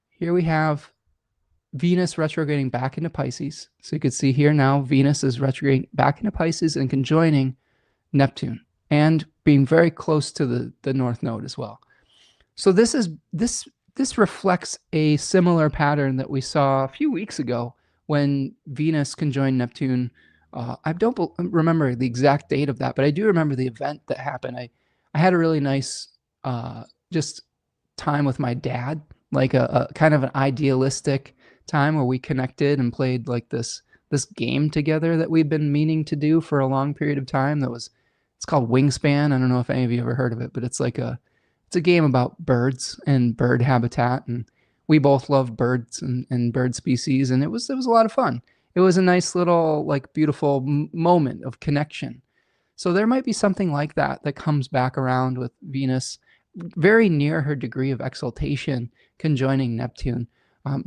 here we have Venus retrograding back into Pisces. So you can see here now, Venus is retrograding back into Pisces and conjoining Neptune and being very close to the North Node as well. So this reflects a similar pattern that we saw a few weeks ago when Venus conjoined Neptune. I don't remember the exact date of that, but I do remember the event that happened. I had a really nice just time with my dad, like a kind of an idealistic time where we connected and played like this game together that we've been meaning to do for a long period of time. It's called Wingspan. I don't know if any of you ever heard of it, but it's a game about birds and bird habitat, and we both love birds and bird species, and it was a lot of fun. It was a nice little like beautiful moment of connection. So there might be something like that comes back around with Venus very near her degree of exaltation conjoining Neptune.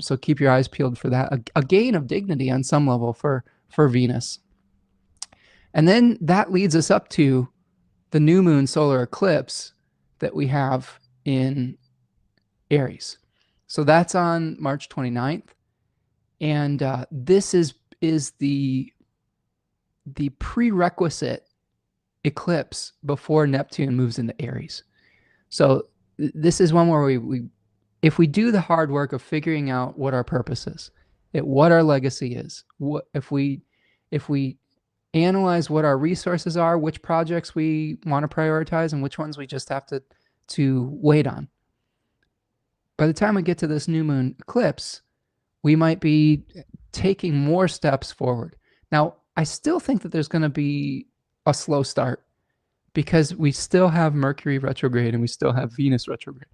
So keep your eyes peeled for that. A gain of dignity on some level for Venus. And then that leads us up to the new moon solar eclipse that we have in Aries. So that's on March 29th. And this is the prerequisite eclipse before Neptune moves into Aries. So this is one where if we do the hard work of figuring out what our purpose is, what our legacy is, if we analyze what our resources are, which projects we want to prioritize, and which ones we just have to wait on. By the time we get to this new moon eclipse, we might be taking more steps forward. Now, I still think that there's going to be a slow start because we still have Mercury retrograde and we still have Venus retrograde.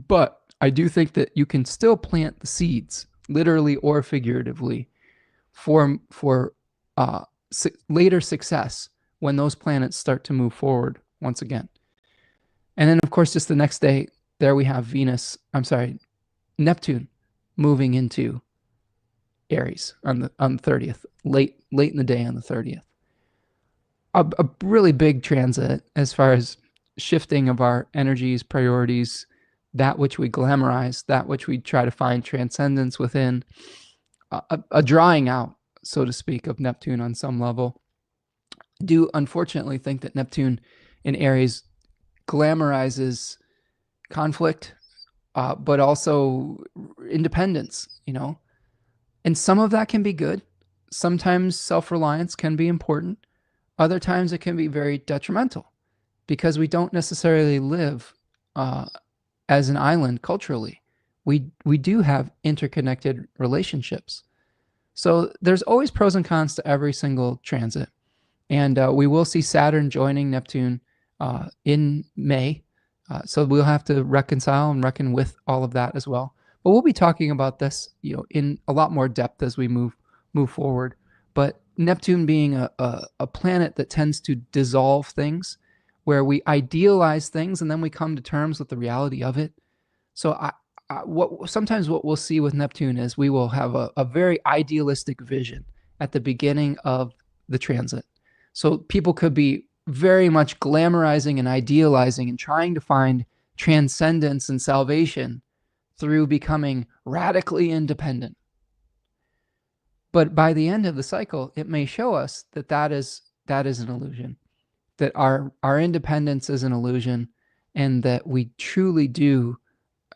But I do think that you can still plant the seeds, literally or figuratively, for later success when those planets start to move forward once again. And then, of course, just the next day, there we have Neptune moving into Aries on the 30th, late in the day on the 30th. A really big transit as far as shifting of our energies, priorities, that which we glamorize, that which we try to find transcendence within, a drawing out, so to speak, of Neptune on some level. I do unfortunately think that Neptune in Aries glamorizes conflict, but also independence, and some of that can be good. Sometimes self-reliance can be important. Other times it can be very detrimental because we don't necessarily live as an island culturally. We do have interconnected relationships. So there's always pros and cons to every single transit. And we will see Saturn joining Neptune in May. So we'll have to reconcile and reckon with all of that as well. But we'll be talking about this, in a lot more depth as we move forward. But Neptune being a planet that tends to dissolve things, where we idealize things and then we come to terms with the reality of it. So what we'll see with Neptune is we will have a very idealistic vision at the beginning of the transit. So people could be very much glamorizing and idealizing and trying to find transcendence and salvation through becoming radically independent. But by the end of the cycle, it may show us that that is an illusion, that our independence is an illusion, and that we truly do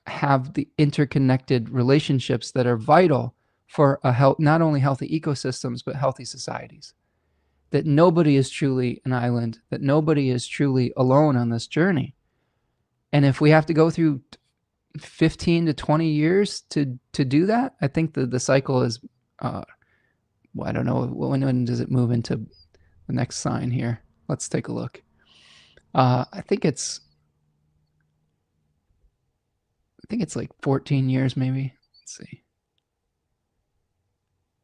have the interconnected relationships that are vital for not only healthy ecosystems, but healthy societies. That nobody is truly an island, that nobody is truly alone on this journey. And if we have to go through 15 to 20 years to do that, I think the cycle is, I don't know, when does it move into the next sign here? Let's take a look. I think it's like 14 years maybe. Let's see.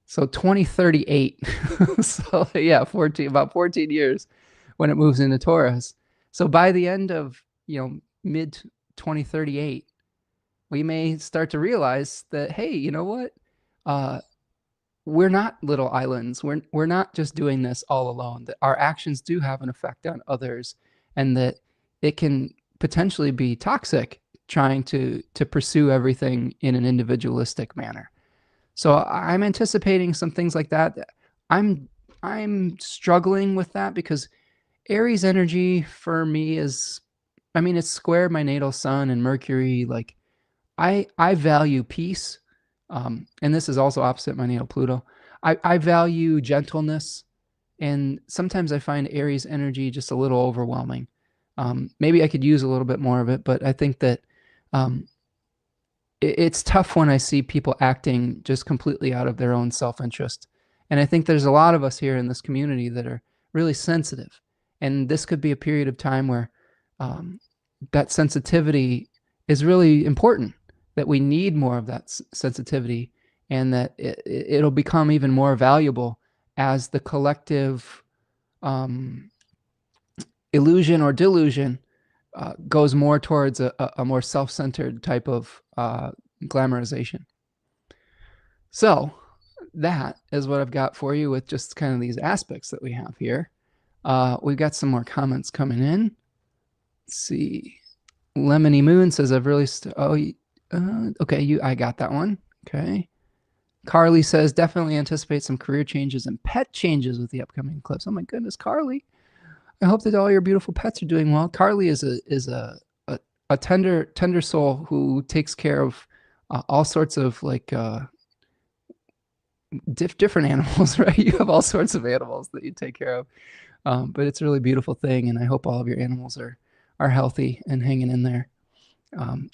So 2038. So yeah, about 14 years when it moves into Taurus. So by the end of, mid 2038, we may start to realize that, hey, you know what? We're not little islands. We're not just doing this all alone, that our actions do have an effect on others, and that it can potentially be toxic trying to pursue everything in an individualistic manner. So I'm anticipating some things like that. I'm struggling with that because Aries energy for me is, it's square my natal sun and Mercury. Like I value peace. And this is also opposite my natal Pluto. I value gentleness, and sometimes I find Aries energy just a little overwhelming. Maybe I could use a little bit more of it, but I think that it's tough when I see people acting just completely out of their own self-interest. And I think there's a lot of us here in this community that are really sensitive. And this could be a period of time where that sensitivity is really important, that we need more of that sensitivity, and that it'll become even more valuable as the collective illusion or delusion goes more towards a more self-centered type of glamorization. So that is what I've got for you with just kind of these aspects that we have here. We've got some more comments coming in. Let's see. Lemony Moon says, I've really, okay, I got that one. Okay. Carly says, definitely anticipate some career changes and pet changes with the upcoming eclipse. Oh my goodness, Carly. I hope that all your beautiful pets are doing well. Carly is a tender soul who takes care of all sorts of like different animals, right? You have all sorts of animals that you take care of, but it's a really beautiful thing, and I hope all of your animals are healthy and hanging in there.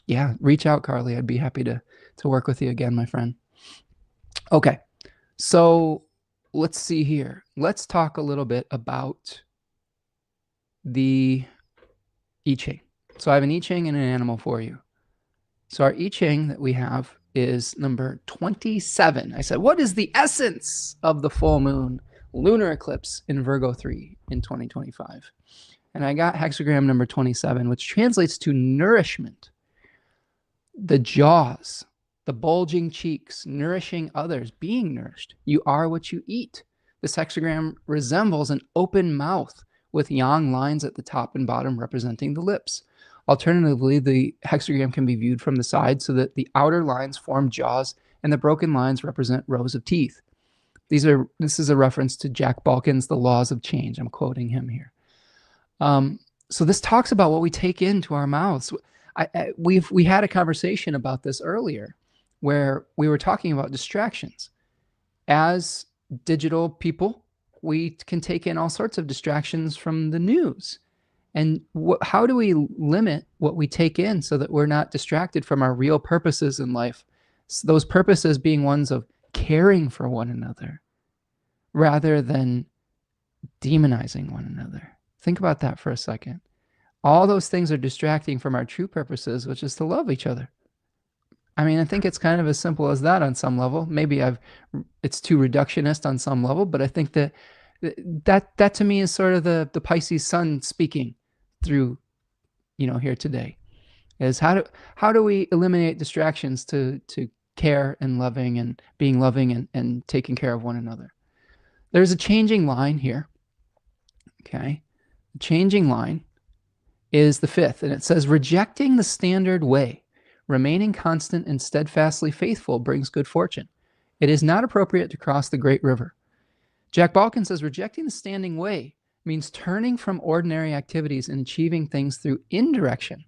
Yeah, reach out, Carly. I'd be happy to work with you again, my friend. Okay, so let's see here. Let's talk a little bit about the I-Ching. So I have an I-Ching and an animal for you. So our I-Ching that we have is number 27. I said, what is the essence of the full moon lunar eclipse in Virgo 3 in 2025? And I got hexagram number 27, which translates to nourishment. The jaws, the bulging cheeks, nourishing others, being nourished. You are what you eat. This hexagram resembles an open mouth with yang lines at the top and bottom representing the lips. Alternatively, the hexagram can be viewed from the side so that the outer lines form jaws and the broken lines represent rows of teeth. This is a reference to Jack Balkin's The Laws of Change. I'm quoting him here. So this talks about what we take into our mouths. We had a conversation about this earlier where we were talking about distractions. As digital people, we can take in all sorts of distractions from the news. And how do we limit what we take in so that we're not distracted from our real purposes in life? So those purposes being ones of caring for one another rather than demonizing one another. Think about that for a second. All those things are distracting from our true purposes, which is to love each other. I mean, I think it's kind of as simple as that on some level. Maybe it's too reductionist on some level, but I think that to me is sort of the Pisces sun speaking through, here today, is how do we eliminate distractions to care and loving and being loving and taking care of one another. There's a changing line here. Okay. The changing line is the fifth, and it says, rejecting the standard way, remaining constant and steadfastly faithful brings good fortune. It is not appropriate to cross the great river. Jack Balkin says, rejecting the standing way means turning from ordinary activities and achieving things through indirection.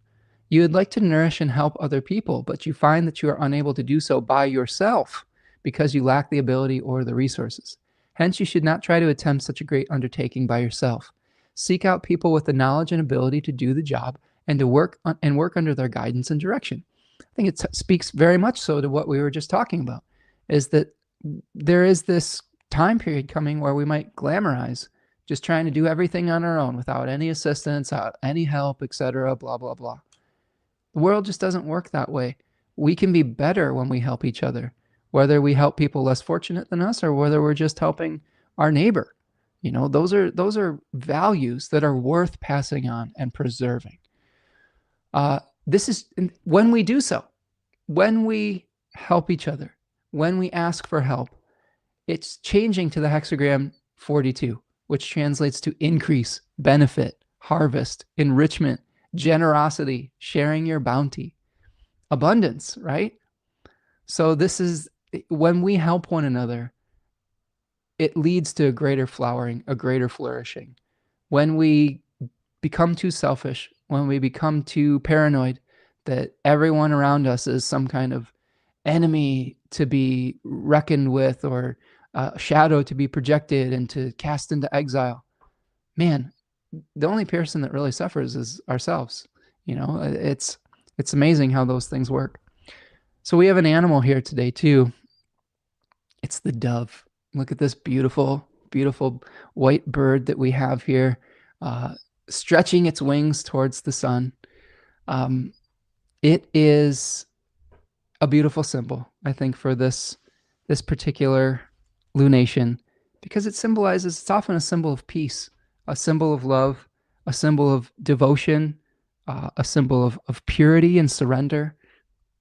You would like to nourish and help other people, but you find that you are unable to do so by yourself because you lack the ability or the resources. Hence, you should not try to attempt such a great undertaking by yourself. Seek out people with the knowledge and ability to do the job and to work under their guidance and direction. I think it speaks very much so to what we were just talking about, is that there is this time period coming where we might glamorize just trying to do everything on our own without any assistance, without any help, etc., blah, blah, blah. The world just doesn't work that way. We can be better when we help each other, whether we help people less fortunate than us or whether we're just helping our neighbor. Those are values that are worth passing on and preserving. This is when we do so, when we help each other, when we ask for help, it's changing to the hexagram 42, which translates to increase, benefit, harvest, enrichment, generosity, sharing your bounty, abundance, right? So this is when we help one another, it leads to a greater flowering, a greater flourishing. When we become too selfish, when we become too paranoid that everyone around us is some kind of enemy to be reckoned with or a shadow to be projected and to cast into exile, man, the only person that really suffers is ourselves. It's amazing how those things work. So we have an animal here today too. It's the dove. Look at this beautiful, beautiful white bird that we have here, stretching its wings towards the sun. It is a beautiful symbol, I think, for this particular lunation, because it symbolizes, it's often a symbol of peace, a symbol of love, a symbol of devotion, a symbol of purity and surrender,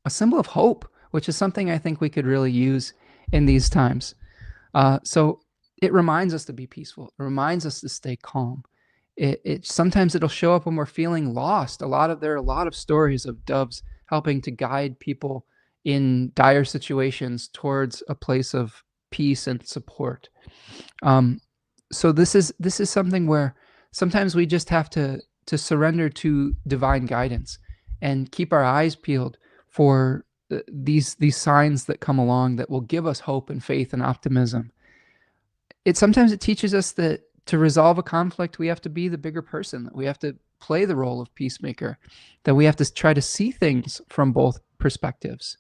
a symbol of hope, which is something I think we could really use in these times. So it reminds us to be peaceful. It reminds us to stay calm. Sometimes it'll show up when we're feeling lost. There are a lot of stories of doves helping to guide people in dire situations towards a place of peace and support. So this is something where sometimes we just have to surrender to divine guidance and keep our eyes peeled for these signs that come along that will give us hope and faith and optimism. Sometimes it teaches us that to resolve a conflict, we have to be the bigger person, that we have to play the role of peacemaker, that we have to try to see things from both perspectives.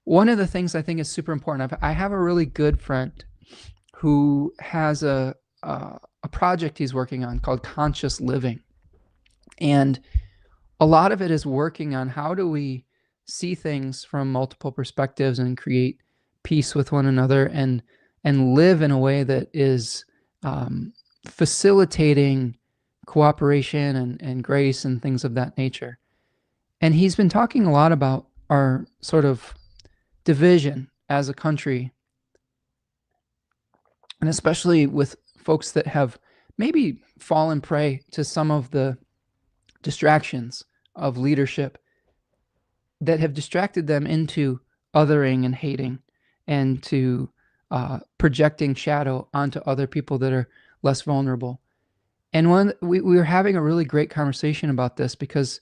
One of the things I think is super important, I have a really good friend who has a project he's working on called Conscious Living. And a lot of it is working on how do we see things from multiple perspectives and create peace with one another and live in a way that is facilitating cooperation and grace and things of that nature. And he's been talking a lot about our sort of division as a country, and especially with folks that have maybe fallen prey to some of the distractions of leadership that have distracted them into othering and hating and to projecting shadow onto other people that are less vulnerable. And we were having a really great conversation about this because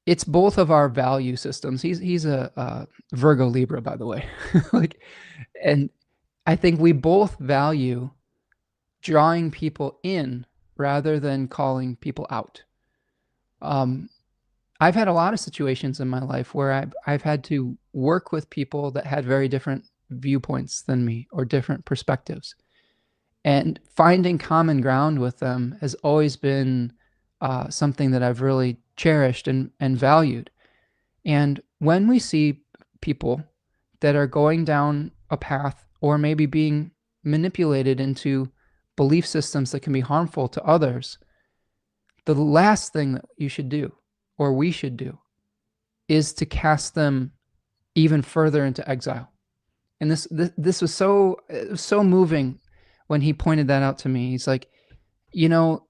it's both of our value systems. He's a Virgo Libra, by the way. And I think we both value drawing people in rather than calling people out. I've had a lot of situations in my life where I've had to work with people that had very different viewpoints than me or different perspectives. And finding common ground with them has always been something that I've really cherished and valued. And when we see people that are going down a path or maybe being manipulated into belief systems that can be harmful to others, the last thing that you should do, or we should do, is to cast them even further into exile. And this was so moving when he pointed that out to me. He's like, you know,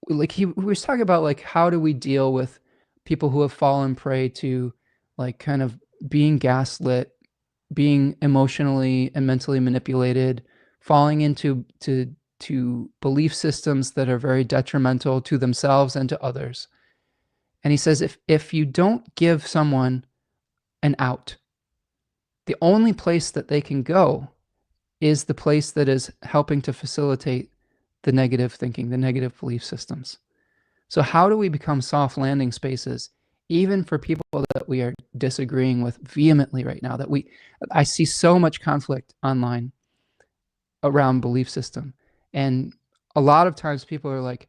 like we was talking about, like, how do we deal with people who have fallen prey to, like, kind of being gaslit, being emotionally and mentally manipulated, falling into belief systems that are very detrimental to themselves and to others. And he says, if you don't give someone an out, the only place that they can go is the place that is helping to facilitate the negative thinking, the negative belief systems. So how do we become soft landing spaces, even for people that we are disagreeing with vehemently right now? I see so much conflict online around belief system. And a lot of times people are like,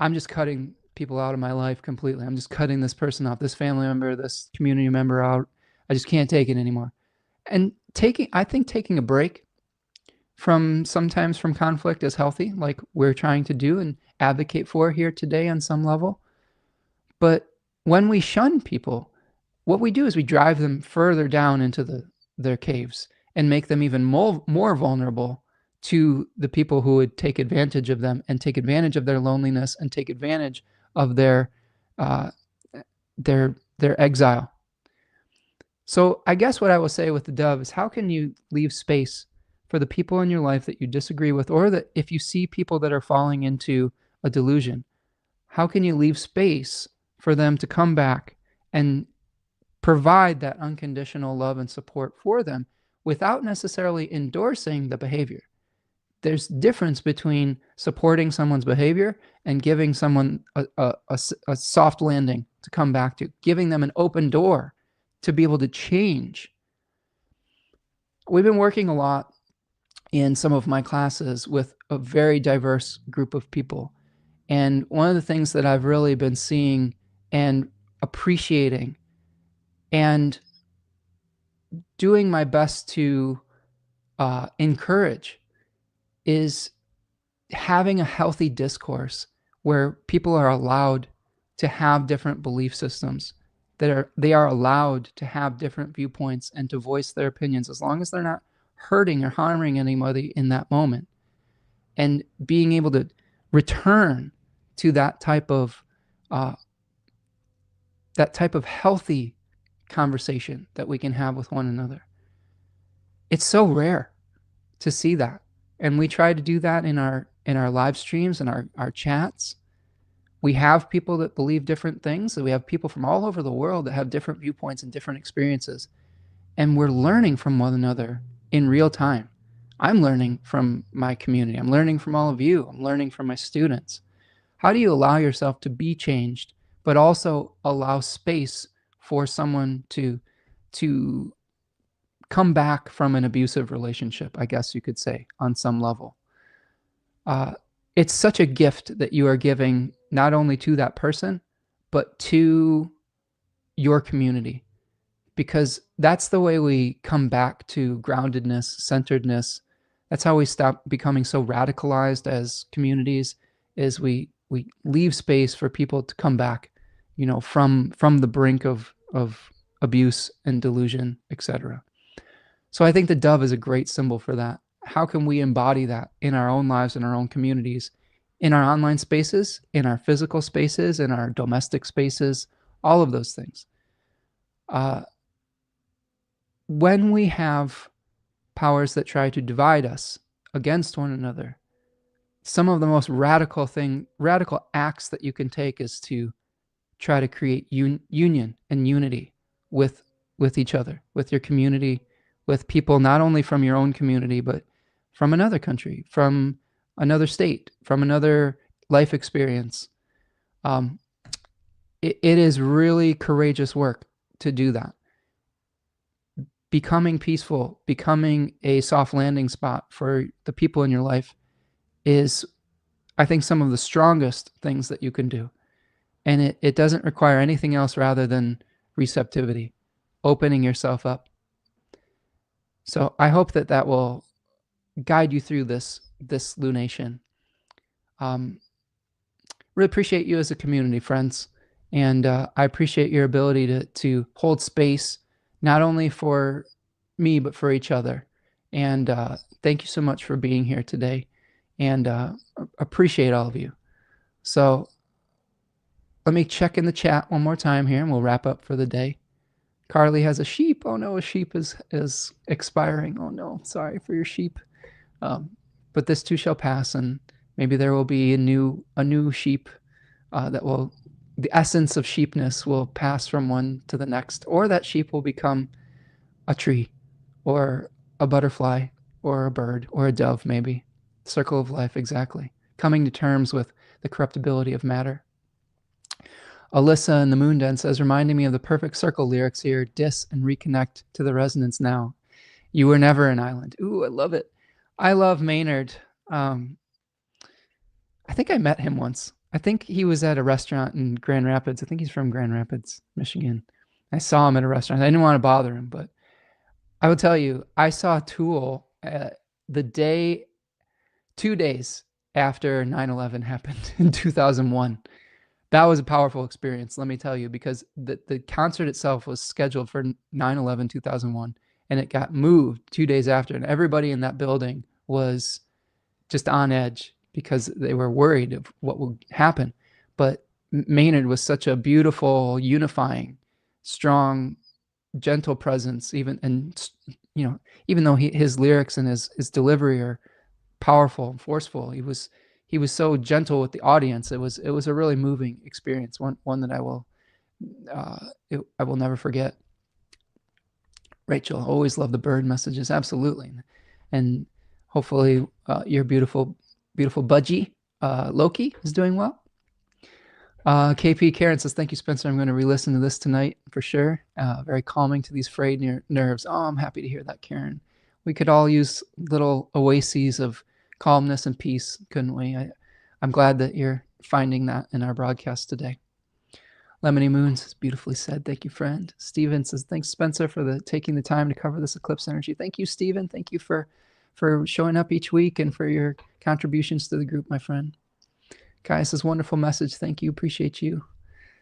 I'm just cutting people out of my life completely. I'm just cutting this person off, this family member, this community member out. I just can't take it anymore. And I think taking a break sometimes from conflict is healthy, like we're trying to do and advocate for here today on some level. But when we shun people, what we do is we drive them further down into their caves and make them even more vulnerable to the people who would take advantage of them and take advantage of their loneliness and take advantage of their exile. So I guess what I will say with the dove is, how can you leave space for the people in your life that you disagree with, or that if you see people that are falling into a delusion, how can you leave space for them to come back and provide that unconditional love and support for them without necessarily endorsing the behavior? There's difference between supporting someone's behavior and giving someone a soft landing to come back to, giving them an open door to be able to change. We've been working a lot in some of my classes with a very diverse group of people. And one of the things that I've really been seeing and appreciating and doing my best to encourage is having a healthy discourse where people are allowed to have different belief systems, they are allowed to have different viewpoints and to voice their opinions, as long as they're not hurting or harming anybody in that moment. And being able to return to that type of healthy conversation that we can have with one another. It's so rare to see that. And we try to do that in our live streams and our chats. We have people that believe different things. We have people from all over the world that have different viewpoints and different experiences. And we're learning from one another in real time. I'm learning from my community. I'm learning from all of you. I'm learning from my students. How do you allow yourself to be changed, but also allow space for someone to come back from an abusive relationship, I guess you could say, on some level? It's such a gift that you are giving, not only to that person, but to your community, because that's the way we come back to groundedness, centeredness. That's how we stop becoming so radicalized as communities, is we leave space for people to come back, from the brink of abuse and delusion, etc. So I think the dove is a great symbol for that. How can we embody that in our own lives, in our own communities, in our online spaces, in our physical spaces, in our domestic spaces, all of those things? When we have powers that try to divide us against one another, some of the most radical acts that you can take is to try to create union and unity with each other, with your community, with people not only from your own community, but from another country, from another state, from another life experience. It is really courageous work to do that. Becoming peaceful, becoming a soft landing spot for the people in your life is, I think, some of the strongest things that you can do. And it doesn't require anything else rather than receptivity. opening yourself up. So I hope that that will guide you through this lunation. Really appreciate you as a community, friends. And I appreciate your ability to hold space, not only for me, but for each other. And thank you so much for being here today. And appreciate all of you. So let me check in the chat one more time here, and we'll wrap up for the day. Carly has a sheep. Oh no, a sheep is expiring. Oh no, sorry for your sheep. But this too shall pass, and maybe there will be a new sheep that will, the essence of sheepness will pass from one to the next, or that sheep will become a tree, or a butterfly, or a bird, or a dove, maybe. Circle of life, exactly. Coming to terms with the corruptibility of matter. Alyssa in the Moon Den says, reminding me of the Perfect Circle lyrics here, dis and reconnect to the resonance now. You were never an island. Ooh, I love it. I love Maynard. I think I met him once. I think he was at a restaurant in Grand Rapids. I think he's from Grand Rapids, Michigan. I saw him at a restaurant. I didn't want to bother him, but I will tell you, I saw Tool the day, 2 days after 9/11 happened in 2001. That was a powerful experience, let me tell you, because the concert itself was scheduled for 9/11 2001, and it got moved 2 days after, and everybody in that building was just on edge because they were worried of what would happen. But Maynard was such a beautiful, unifying, strong, gentle presence, even, and you know, even though his lyrics and his delivery are powerful and forceful, he was so gentle with the audience. It was a really moving experience, one that I will never forget. Rachel, always love the bird messages, absolutely, and hopefully your beautiful budgie Loki is doing well. KP Karen says, thank you, Spencer. I'm going to re-listen to this tonight for sure. Very calming to these frayed nerves. Oh, I'm happy to hear that, Karen. We could all use little oases of calmness and peace, couldn't we? I'm glad that you're finding that in our broadcast today. Lemony Moon says, beautifully said. Thank you, friend. Steven says, thanks, Spencer, for taking the time to cover this eclipse energy. Thank you, Steven. Thank you for showing up each week and for your contributions to the group, my friend. Kai says, wonderful message. Thank you. Appreciate you.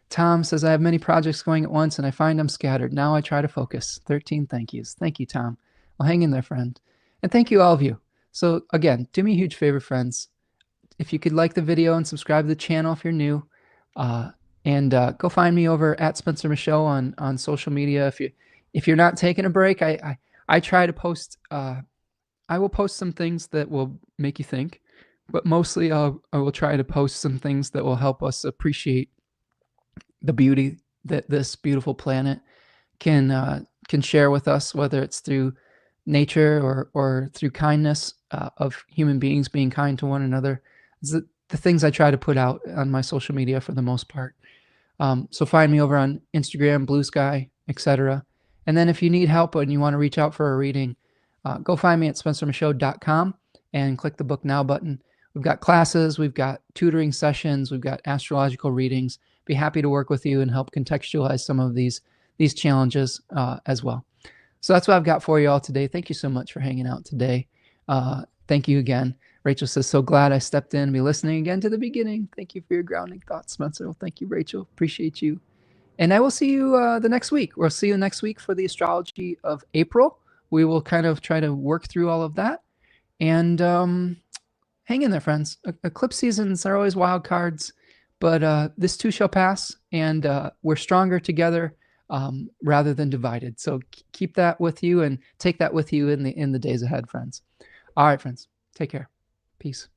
Tom says, I have many projects going at once and I find I'm scattered. Now I try to focus. 13 thank yous. Thank you, Tom. Well, hang in there, friend. And thank you, all of you. So again, do me a huge favor, friends. If you could like the video and subscribe to the channel if you're new, and go find me over at Spencer Michaud on social media. If you're not taking a break, I try to post. I will post some things that will make you think, but mostly I will try to post some things that will help us appreciate the beauty that this beautiful planet can share with us, whether it's through nature or through kindness of human beings being kind to one another. It's the things I try to put out on my social media for the most part. So find me over on Instagram, Blue Sky, etc. And then if you need help and you want to reach out for a reading, go find me at spencermichaud.com and click the Book Now button. We've got classes, we've got tutoring sessions, we've got astrological readings. Be happy to work with you and help contextualize some of these challenges as well. So that's what I've got for you all today. Thank you so much for hanging out today. Thank you again. Rachel says, so glad I stepped in and be listening again to the beginning. Thank you for your grounding thoughts, Spencer. Well, thank you, Rachel. Appreciate you. And I will see you the next week. We'll see you next week for the astrology of April. We will kind of try to work through all of that. And hang in there, friends. Eclipse seasons are always wild cards, but this too shall pass, and we're stronger together rather than divided. So keep that with you and take that with you in the days ahead, friends. All right, friends. Take care. Peace.